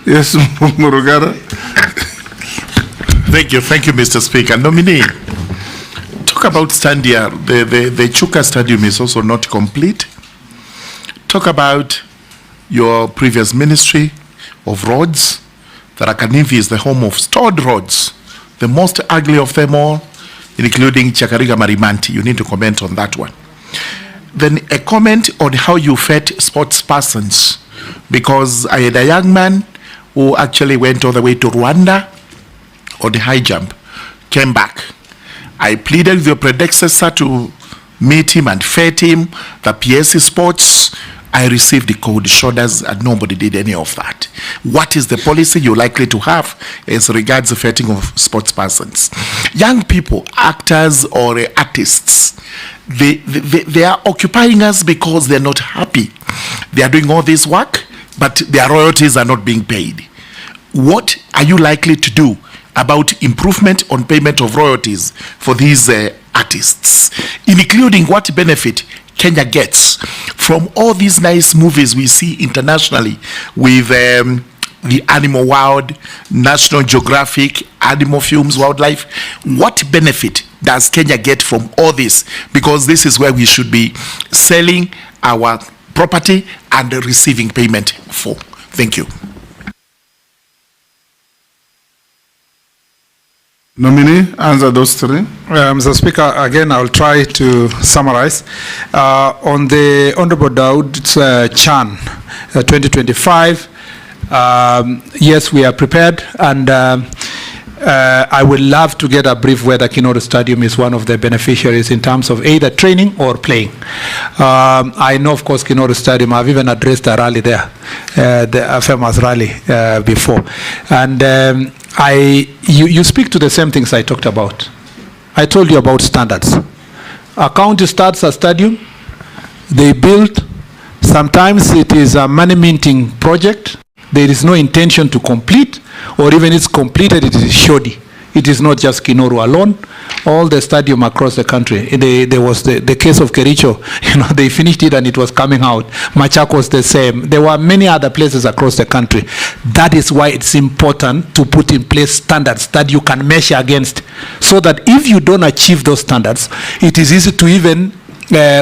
Yes, Murugara. Thank you, Mr. Speaker. Nominee, talk about Standia. The Chuka Stadium is also not complete. Talk about your previous ministry of roads. Tharaka-Nithi is the home of stored roads, the most ugly of them all, including Chakariga Marimanti. You need to comment on that one. Then a comment on how you fed sports persons, because I had a young man who actually went all the way to Rwanda on the high jump, came back. I pleaded with your predecessor to meet him and fed him the PSC sports. I received the cold shoulders and nobody did any of that. What is the policy you're likely to have as regards the feting of sports persons? Young people, actors or artists, they are occupying us because they're not happy. They are doing all this work, but their royalties are not being paid. What are you likely to do about improvement on payment of royalties for these artists, including what benefit Kenya gets from all these nice movies we see internationally with the animal world, National Geographic, animal films, wildlife? What benefit does Kenya get from all this? Because this is where we should be selling our property and receiving payment for. Thank you. Nominee, answer those three. Mr. Speaker, again, I'll try to summarize. On the Honorable Daud's Chan 2025, yes, we are prepared, and I would love to get a brief whether Kinoru Stadium is one of the beneficiaries in terms of either training or playing. I know, of course, Kinoru Stadium, I've even addressed a rally there, the famous rally before. And you speak to the same things I talked about. I told you about standards. A county starts a stadium, they build, sometimes it is a money minting project, there is no intention to complete, or even it's completed, it is shoddy. It is not just Kinoru alone. All the stadium across the country. There was the case of Kericho. They finished it and it was coming out. Machakos the same. There were many other places across the country. That is why it's important to put in place standards that you can measure against, so that if you don't achieve those standards, it is easy to even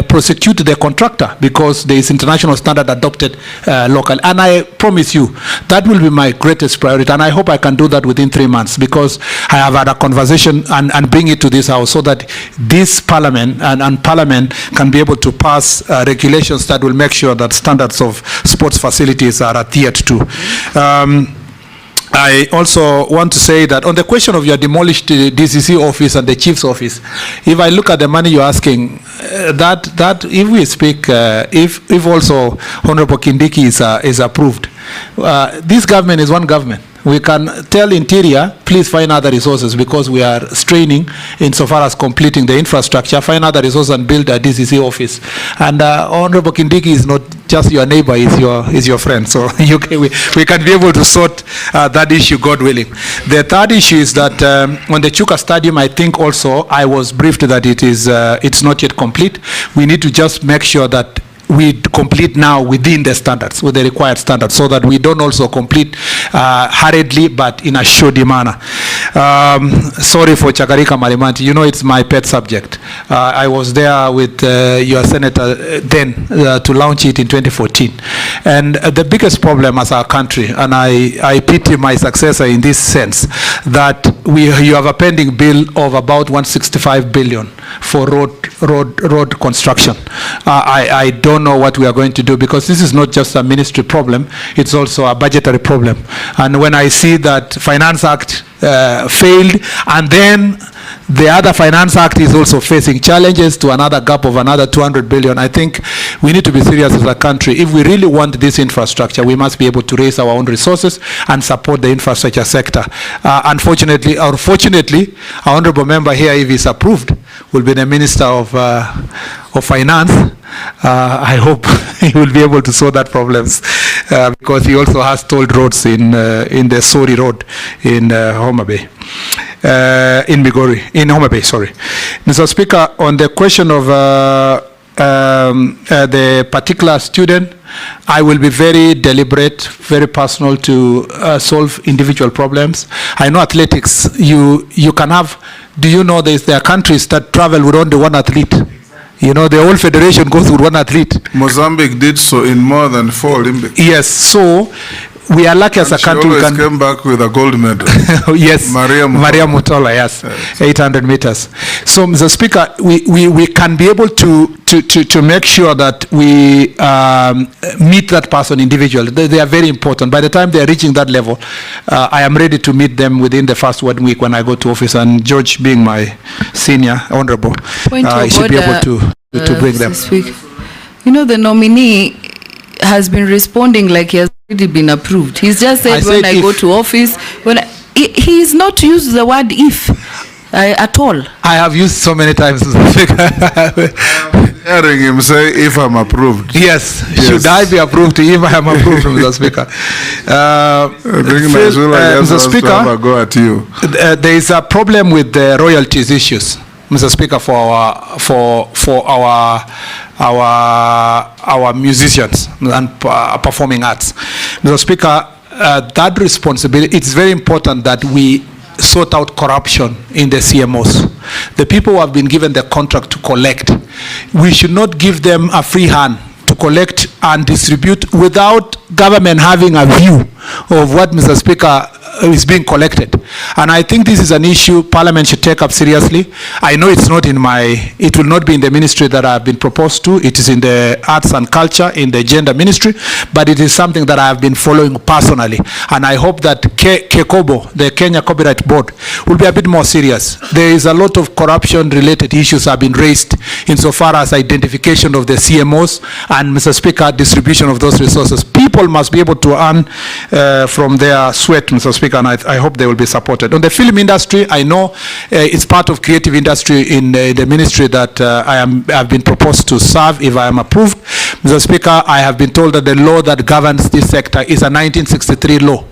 prosecute the contractor, because there is international standard adopted locally. And I promise you, that will be my greatest priority. And I hope I can do that within 3 months, because I have had a conversation and bring it to this house, so that this parliament and parliament can be able to pass regulations that will make sure that standards of sports facilities are adhered to. I also want to say that on the question of your demolished DCC office and the chief's office, if I look at the money you're asking, that if we speak, if also Honorable Kindiki is approved, this government is one government. We can tell Interior, please find other resources because we are straining insofar as completing the infrastructure, find other resources and build a DCC office. And Honorable Kindiki is not just your neighbor, is your friend. So we can be able to sort that issue, God willing. The third issue is that on the Chuka Stadium, I think also I was briefed that it's not yet complete. We need to just make sure that we complete now within the standards, with the required standards, so that we don't also complete hurriedly, but in a shoddy manner. Sorry for Chakarika Marimanti. You know, it's my pet subject. I was there with your senator then to launch it in 2014. And the biggest problem as our country, and I pity my successor in this sense, that you have a pending bill of about 165 billion for road construction. I don't know what we are going to do, because this is not just a ministry problem, it's also a budgetary problem. And when I see that Finance Act failed, and then the other Finance Act is also facing challenges to another gap of another 200 billion, I think we need to be serious as a country. If we really want this infrastructure, we must be able to raise our own resources and support the infrastructure sector. Unfortunately, or fortunately, our honorable member here, if he's approved, will be the Minister of Finance. I hope he will be able to solve that problems because he also has tolled roads in the Sori Road in Homa Bay. In Homa Bay, sorry. Mr. Speaker, on the question of the particular student, I will be very deliberate, very personal to solve individual problems. I know athletics, you can have, do you know there are countries that travel with only one athlete? You know, the whole federation goes with one athlete. Mozambique did so in more than 4 Olympics. Yes, so we are lucky as a country. She always came back with a gold medal. Yes, Maria Mutola, yes, 800 meters. So, Mr. Speaker, we can be able to make sure that we meet that person individually. They are very important. By the time they are reaching that level, I am ready to meet them within the first 1 week when I go to office. And George, being my senior, honorable, I should be able to bring them. You know, the nominee has been responding like he has already been approved. He's just said when I go to office, he's not used the word if at all. I have used so many times. Hearing him say, if I'm approved. Yes. Should I be approved if I am approved, Mr. Speaker? Mr. Speaker, go at you. There is a problem with the royalties issues, Mr. Speaker, for our musicians and performing arts. Mr. Speaker, that responsibility, it's very important that we sort out corruption in the CMOs. The people who have been given the contract to collect, we should not give them a free hand to collect and distribute without government having a view of what, Mr. Speaker, is being collected. And I think this is an issue Parliament should take up seriously. I know it's not it will not be in the ministry that I have been proposed to. It is in the arts and culture, in the gender ministry, but it is something that I have been following personally. And I hope that KECOBO, the Kenya Copyright Board, will be a bit more serious. There is a lot of corruption-related issues have been raised insofar as identification of the CMOs and, Mr. Speaker, distribution of those resources. People must be able to earn from their sweat, Mr. Speaker, and I hope they will be supported. On the film industry, I know it's part of creative industry in the ministry that I have been proposed to serve if I am approved. Mr. Speaker, I have been told that the law that governs this sector is a 1963 law.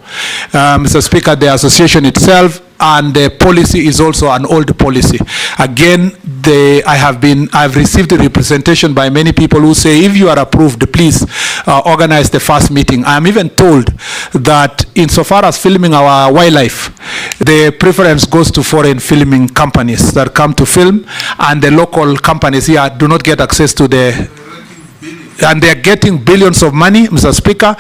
Mr. Speaker, the association itself and the policy is also an old policy. Again, I have received a representation by many people who say, if you are approved, please organize the first meeting. I am even told that insofar as filming our wildlife, the preference goes to foreign filming companies that come to film, and the local companies here do not get access to and they are getting billions of money, Mr. Speaker.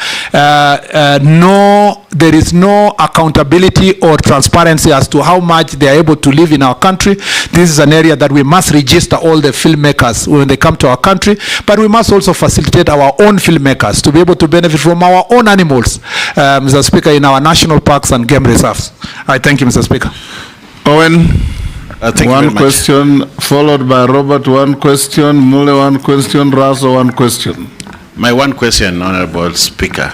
There is no accountability or transparency as to how much they are able to live in our country. This is an area that we must register all the filmmakers when they come to our country, but we must also facilitate our own filmmakers to be able to benefit from our own animals, Mr. Speaker, in our national parks and game reserves. I thank you, Mr. Speaker. Owen. Thank one question, followed by Robert, one question, Mule, one question, Raso, one question. My one question, Honorable Speaker.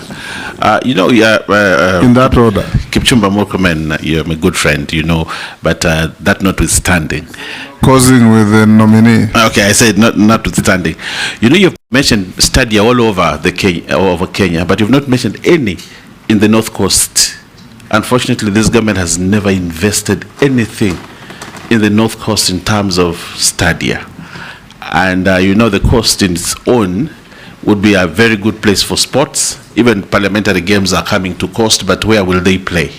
In that order. Kipchumba Murkomen, you're my good friend, but that notwithstanding. Causing with the nominee. Okay, I said notwithstanding. You've mentioned stadia all over over Kenya, but you've not mentioned any in the North Coast. Unfortunately, this government has never invested anything in the North Coast in terms of stadia. And the coast in its own would be a very good place for sports. Even parliamentary games are coming to coast, but where will they play?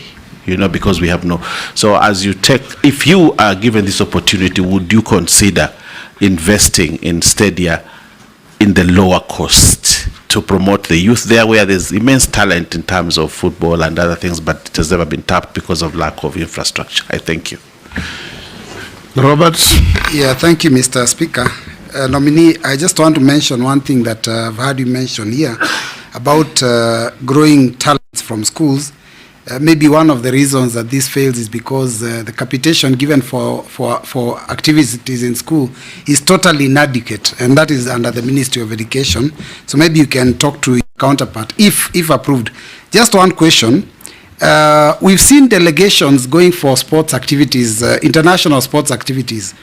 Because we have no. So if you are given this opportunity, would you consider investing in stadia in the lower coast to promote the youth there, where there's immense talent in terms of football and other things, but it has never been tapped because of lack of infrastructure? I thank you. Robert? Yeah, thank you, Mr. Speaker. Nominee, I just want to mention one thing that I've heard you mention here about growing talents from schools. Maybe one of the reasons that this fails is because the capitation given for activities in school is totally inadequate, and that is under the Ministry of Education. So maybe you can talk to your counterpart, if approved. Just one question. We've seen delegations going for sports activities, international sports activities,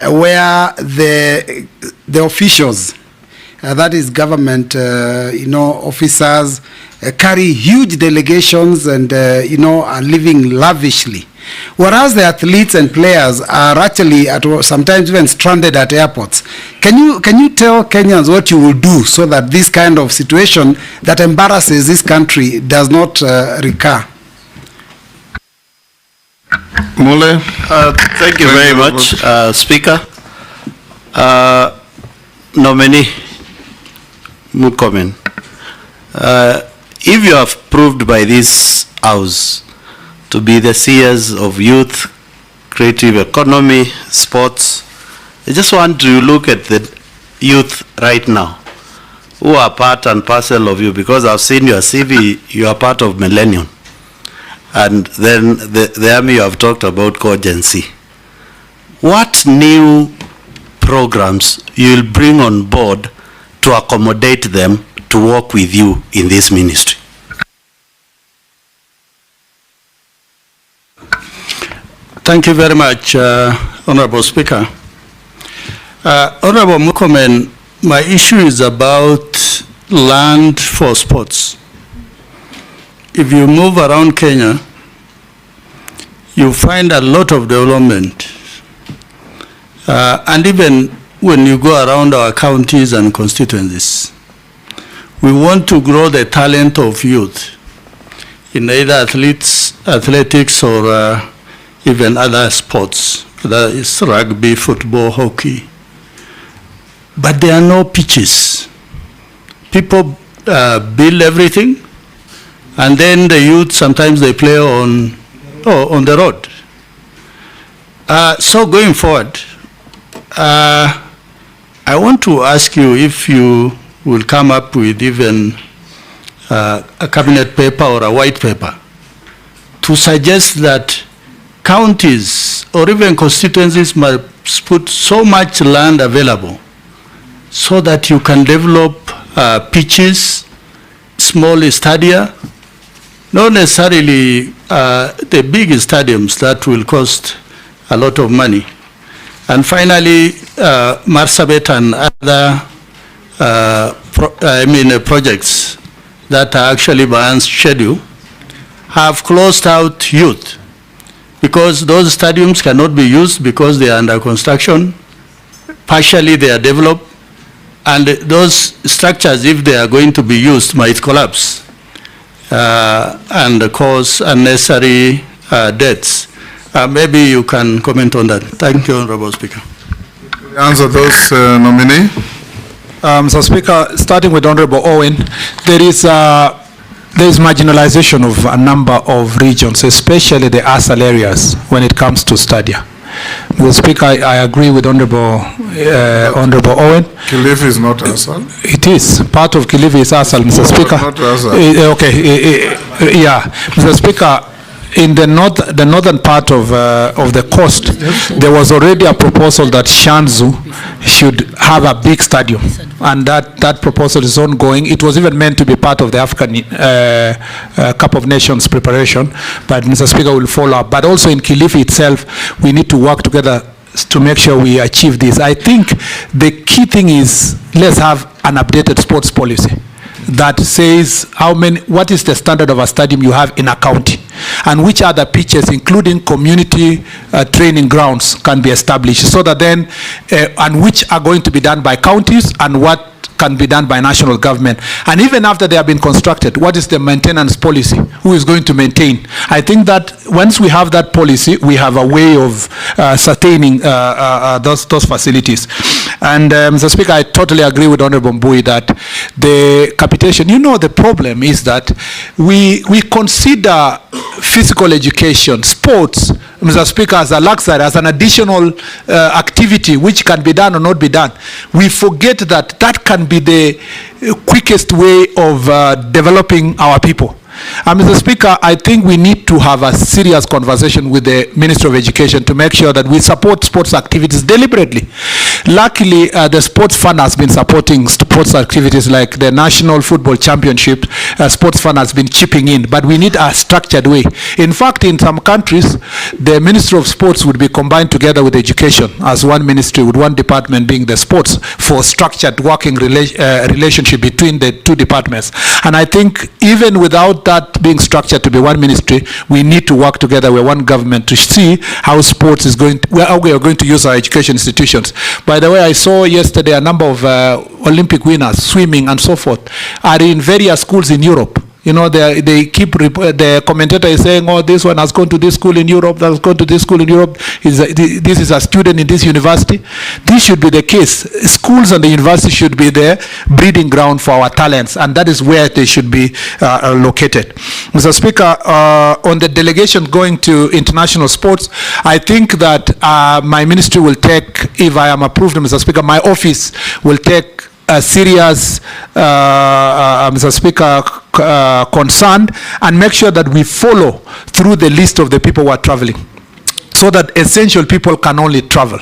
where the officials, that is government, officers, carry huge delegations and, are living lavishly. Whereas the athletes and players are actually sometimes even stranded at airports. Can you tell Kenyans what you will do so that this kind of situation that embarrasses this country does not recur? Mule. Thank you very much, Speaker. Nominee Murkomen, if you are proved by this House to be the seers of youth, creative economy, sports, I just want to look at the youth right now who are part and parcel of you, because I've seen your CV, you are part of Millennium. And then the army you have talked about cogency. What new programs you will bring on board to accommodate them to work with you in this ministry? Thank you very much, Honorable Speaker. Honorable Murkomen, my issue is about land for sports. If you move around Kenya, you find a lot of development. And even when you go around our counties and constituencies, we want to grow the talent of youth in either athletics or even other sports, that is rugby, football, hockey. But there are no pitches. People build everything, and then the youth, sometimes they play on the road. So going forward, I want to ask you if you will come up with even a cabinet paper or a white paper to suggest that counties or even constituencies must put so much land available so that you can develop pitches, small stadia, not necessarily the big stadiums that will cost a lot of money. And finally, Marsabit and other projects that are actually behind schedule have closed out youth because those stadiums cannot be used because they are under construction. Partially they are developed, and those structures, if they are going to be used, might collapse and cause unnecessary deaths. Maybe you can comment on that. Thank you, Honorable Speaker. Answer those, nominee. So, Speaker, starting with Honorable Owen, there is marginalization of a number of regions, especially the ASAL areas, when it comes to stadia. Mr. Speaker, I agree with Honorable Owen. Kilifi is not ASAL? It is. Part of Kilifi is ASAL, Mr. Speaker. Not ASAL. Okay, yeah. Mr. Speaker, in the northern part of the coast, there was already a proposal that Shanzu should have a big stadium, and that proposal is ongoing. It was even meant to be part of the African Cup of Nations preparation, but Mr. Speaker will follow up. But also in Kilifi itself, we need to work together to make sure we achieve this. I think the key thing is, let's have an updated sports policy that says what is the standard of a stadium you have in a county, and which other pitches, including community training grounds, can be established, so that then, and which are going to be done by counties and what can be done by national government. And even after they have been constructed, what is the maintenance policy? Who is going to maintain? I think that once we have that policy, we have a way of sustaining those facilities. And Mr. Speaker, I totally agree with Honorable Mbui that the capitation, the problem is that we consider physical education, sports, Mr. Speaker, as a luxury, as an additional activity which can be done or not be done. We forget that that can be the quickest way of developing our people. Mr. Speaker, I think we need to have a serious conversation with the Ministry of Education to make sure that we support sports activities deliberately. Luckily, the sports fund has been supporting sports activities like the National Football Championship. Sports fund has been chipping in, but we need a structured way. In fact, in some countries, the Ministry of Sports would be combined together with education as one ministry, with one department being the sports, for structured working relationship between the two departments. And I think even without that being structured to be one ministry, we need to work together with one government to see how sports is going to, how we are going to use our education institutions. By the way, I saw yesterday a number of Olympic winners, swimming and so forth, are in various schools in Europe. They keep, the commentator is saying, oh, this one has gone to this school in Europe, that has gone to this school in Europe, this is a student in this university. This should be the case. Schools and the university should be the breeding ground for our talents, and that is where they should be located. Mr. Speaker, on the delegation going to international sports, I think that my ministry will take, if I am approved, Mr. Speaker, my office will take a serious, Mr. Speaker, concerned, and make sure that we follow through the list of the people who are traveling, so that essential people can only travel.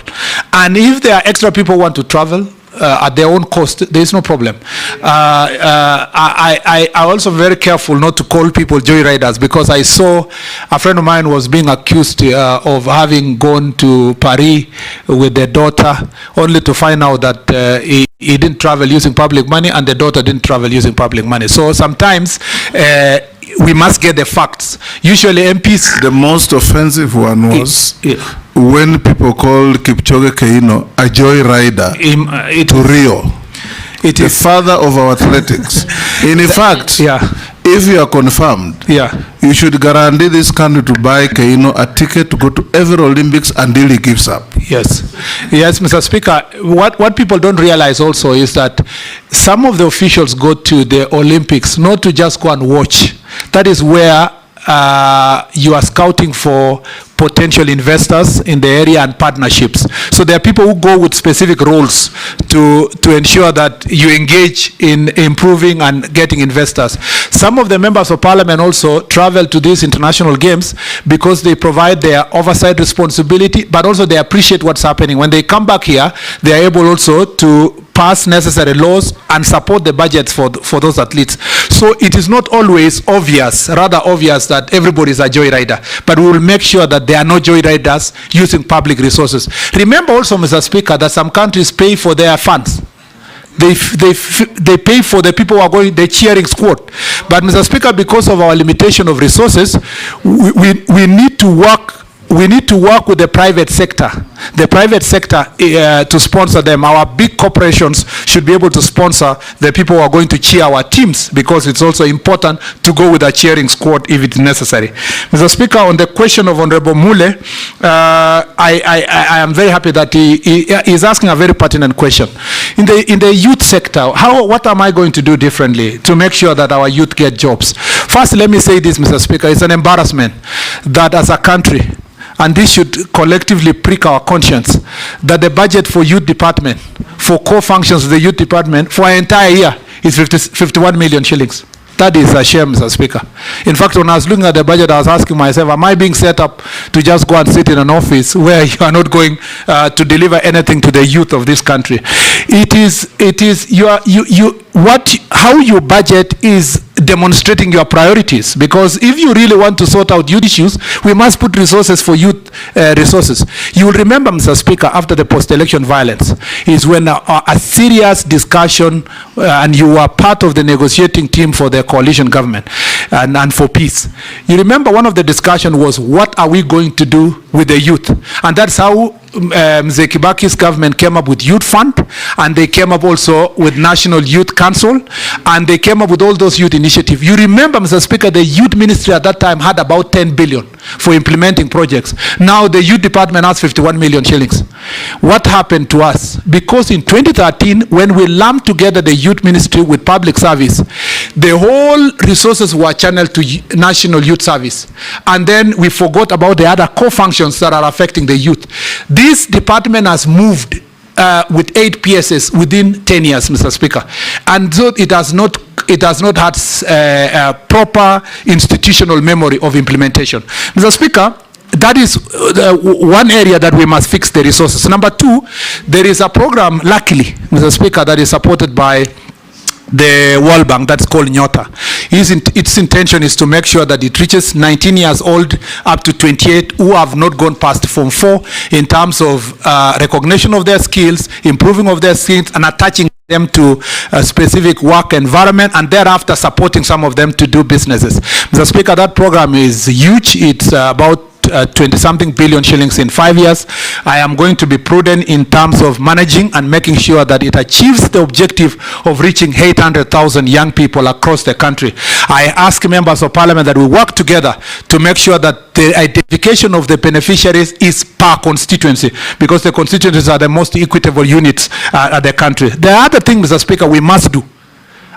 And if there are extra people who want to travel at their own cost, there is no problem. I also very careful not to call people joyriders, because I saw a friend of mine was being accused of having gone to Paris with their daughter, only to find out that he didn't travel using public money, and the daughter didn't travel using public money. So sometimes we must get the facts. Usually MPs... The most offensive one was when people called Kipchoge Keino a joyrider to Rio. It is the father of our athletics. In fact, if you are confirmed, you should guarantee this country to buy Keino a ticket to go to every Olympics until he gives up. Yes, Mr. Speaker. What people don't realize also is that some of the officials go to the Olympics not to just go and watch. That is where you are scouting for potential investors in the area and partnerships. So there are people who go with specific roles to ensure that you engage in improving and getting investors. Some of the members of parliament also travel to these international games because they provide their oversight responsibility, but also they appreciate what's happening. When they come back here, they are able also to pass necessary laws and support the budgets for those athletes. So it is not always obvious, rather obvious, that everybody is a joyrider, but we will make sure that there are no joyriders using public resources. Remember also, Mr. Speaker, that some countries pay for their funds. They pay for the people who are going, the cheering squad. But Mr. Speaker, because of our limitation of resources, we need to work. We need to work with the private sector to sponsor them. Our big corporations should be able to sponsor the people who are going to cheer our teams, because it's also important to go with a cheering squad if it's necessary. Mr. Speaker, on the question of Honorable Mule, I am very happy that he is asking a very pertinent question. In the youth sector, what am I going to do differently to make sure that our youth get jobs? First, let me say this, Mr. Speaker, it's an embarrassment that as a country, and this should collectively prick our conscience, that the budget for youth department, for core functions of the youth department, for an entire year is 51 million shillings. That is a shame, Mr. Speaker. In fact, when I was looking at the budget, I was asking myself, am I being set up to just go and sit in an office where you are not going to deliver anything to the youth of this country? How you budget is demonstrating your priorities, because if you really want to sort out youth issues, we must put resources for youth resources. You will remember, Mr. Speaker, after the post-election violence is when a serious discussion and you were part of the negotiating team for the coalition government and for peace. You remember one of the discussion was, what are we going to do with the youth? And that's how Mzee Kibaki's government came up with Youth Fund, and they came up also with National Youth Council, and they came up with all those youth initiatives. You remember, Mr. Speaker, the youth ministry at that time had about 10 billion for implementing projects. Now the youth department has 51 million shillings. What happened to us? Because in 2013, when we lumped together the youth ministry with public service, the whole resources were channeled to National Youth Service. And then we forgot about the other core functions that are affecting the youth. This department has moved with 8 PSS within 10 years, Mr. Speaker. And so it has not had a proper institutional memory of implementation. Mr. Speaker, that is one area that we must fix the resources. Number 2, there is a program, luckily, Mr. Speaker, that is supported by the World Bank, that's called Nyota. Its intention is to make sure that it reaches 19 years old up to 28 who have not gone past Form 4 in terms of recognition of their skills, improving of their skills, and attaching them to a specific work environment, and thereafter supporting some of them to do businesses. Mr. Speaker, that program is huge. It's about 20-something billion shillings in 5 years. I am going to be prudent in terms of managing and making sure that it achieves the objective of reaching 800,000 young people across the country. I ask members of parliament that we work together to make sure that the identification of the beneficiaries is per constituency, because the constituencies are the most equitable units at the country. The other thing, Mr. Speaker, we must do,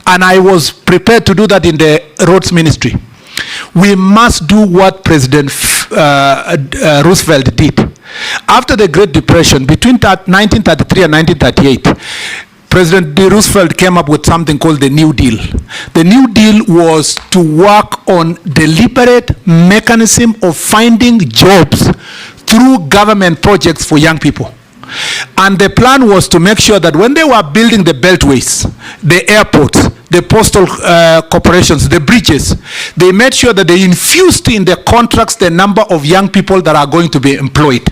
and I was prepared to do that in the roads ministry, we must do what President Roosevelt did. After the Great Depression, between 1933 and 1938, President Roosevelt came up with something called the New Deal. The New Deal was to work on deliberate mechanism of finding jobs through government projects for young people. And the plan was to make sure that when they were building the beltways, the airports, the postal corporations, the bridges, they made sure that they infused in the contracts the number of young people that are going to be employed.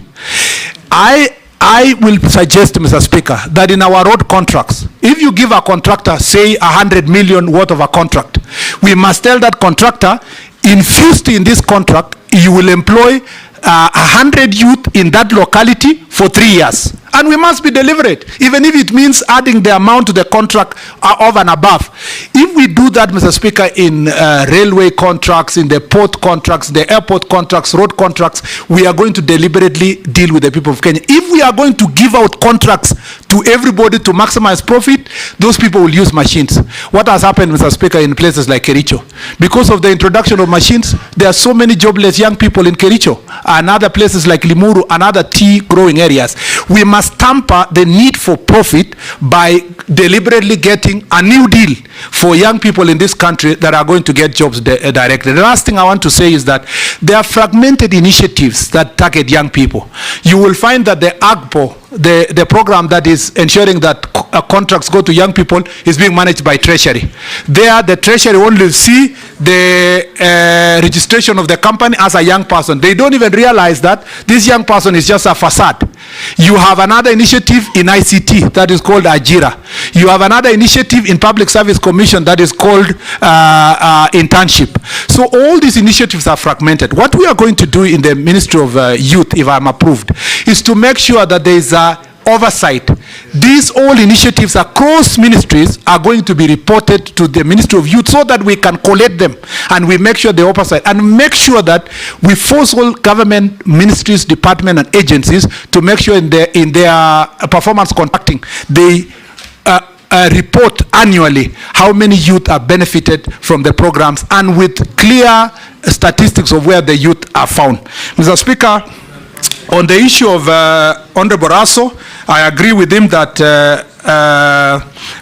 I will suggest, Mr. Speaker, that in our road contracts, if you give a contractor, say, 100 million worth of a contract, we must tell that contractor, infused in this contract, you will employ 100 youth in that locality for 3 years. And we must be deliberate, even if it means adding the amount to the contract of and above. If we do that, Mr. Speaker, in railway contracts, in the port contracts, the airport contracts, road contracts, we are going to deliberately deal with the people of Kenya. If we are going to give out contracts to everybody to maximize profit, those people will use machines. What has happened, Mr. Speaker, in places like Kericho? Because of the introduction of machines, there are so many jobless young people in Kericho and other places like Limuru and other tea growing areas. We must tamper the need for profit by deliberately getting a new deal for young people in this country that are going to get jobs directly. The last thing I want to say is that there are fragmented initiatives that target young people. You will find that the AGPO, the program that is ensuring that contracts go to young people, is being managed by Treasury. There, the Treasury only see the registration of the company as a young person. They don't even realize that this young person is just a facade. You have another initiative in ICT that is called Ajira. You have another initiative in Public Service Commission that is called internship. So all these initiatives are fragmented. What we are going to do in the Ministry of Youth, if I'm approved, is to make sure that there is oversight. These all initiatives across ministries are going to be reported to the Ministry of Youth so that we can collect them and we make sure the oversight and make sure that we force all government ministries, departments and agencies to make sure in their performance contracting they report annually how many youth are benefited from the programs and with clear statistics of where the youth are found. Mr. Speaker, on the issue of Honorable Raso, I agree with him that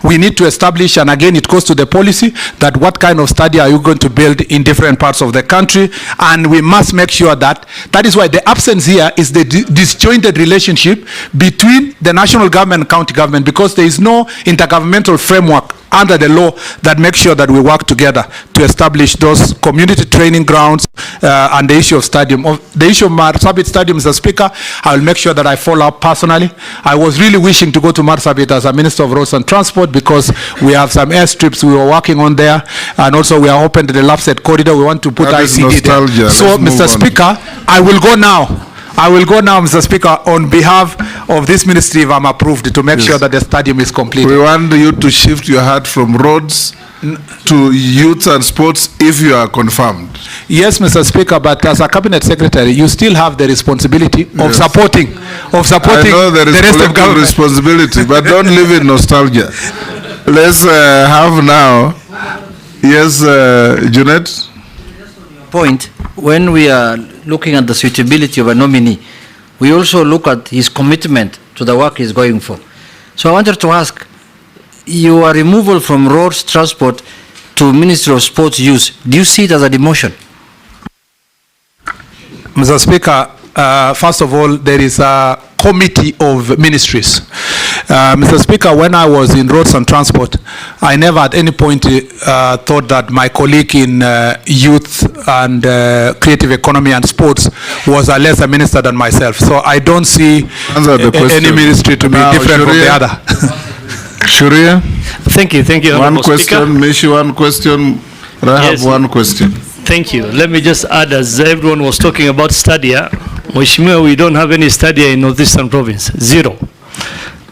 we need to establish, and again it goes to the policy, that what kind of study are you going to build in different parts of the country, and we must make sure that is why the absence here is the disjointed relationship between the national government and county government, because there is no intergovernmental framework under the law that makes sure that we work together to establish those community training grounds and the issue of stadium. The issue of Marsabit Stadium, Mr. Speaker, I will make sure that I follow up personally. I was really wishing to go to Marsabit as a Minister of Roads and Transport because we have some airstrips we were working on there, and also we are open to the Lapset corridor. We want to put ICD there. So, Mr. Speaker, I will go now. I will go now, Mr. Speaker, on behalf of this ministry, if I'm approved, to make sure that the stadium is completed. We want you to shift your hat from roads to youth and sports if you are confirmed. Yes, Mr. Speaker, but as a cabinet secretary, you still have the responsibility of supporting I know there is the rest of government. Responsibility, but don't live in nostalgia. Let's have now, yes, Junet. Point, when we are looking at the suitability of a nominee, we also look at his commitment to the work he's going for. So I wanted to ask, your removal from roads transport to Ministry of Sports use, do you see it as a demotion? Mr. Speaker, first of all, there is a committee of ministries. Mr. Speaker, when I was in roads and transport, I never at any point thought that my colleague in youth and creative economy and sports was a lesser minister than myself. So I don't see any ministry to be different from the other. Shuria? Thank you. One question, Mishi, one question, Rahab, Yes. one question. Thank you. Let me just add, as everyone was talking about Stadia, Mheshimiwa, we don't have any Stadia in Northeastern Province, 0.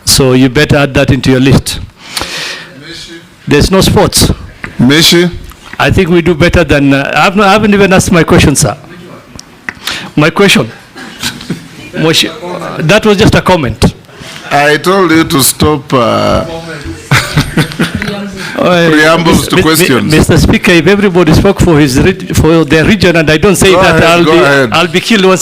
So you better add that into your list. There's no sports. Mishi? I think we do better than, I haven't even asked my question, sir. My question. That was just a comment. I told you to stop preambles to questions. Mr. Speaker, if everybody spoke for their region, and I don't say Go that, ahead, I'll be killed once.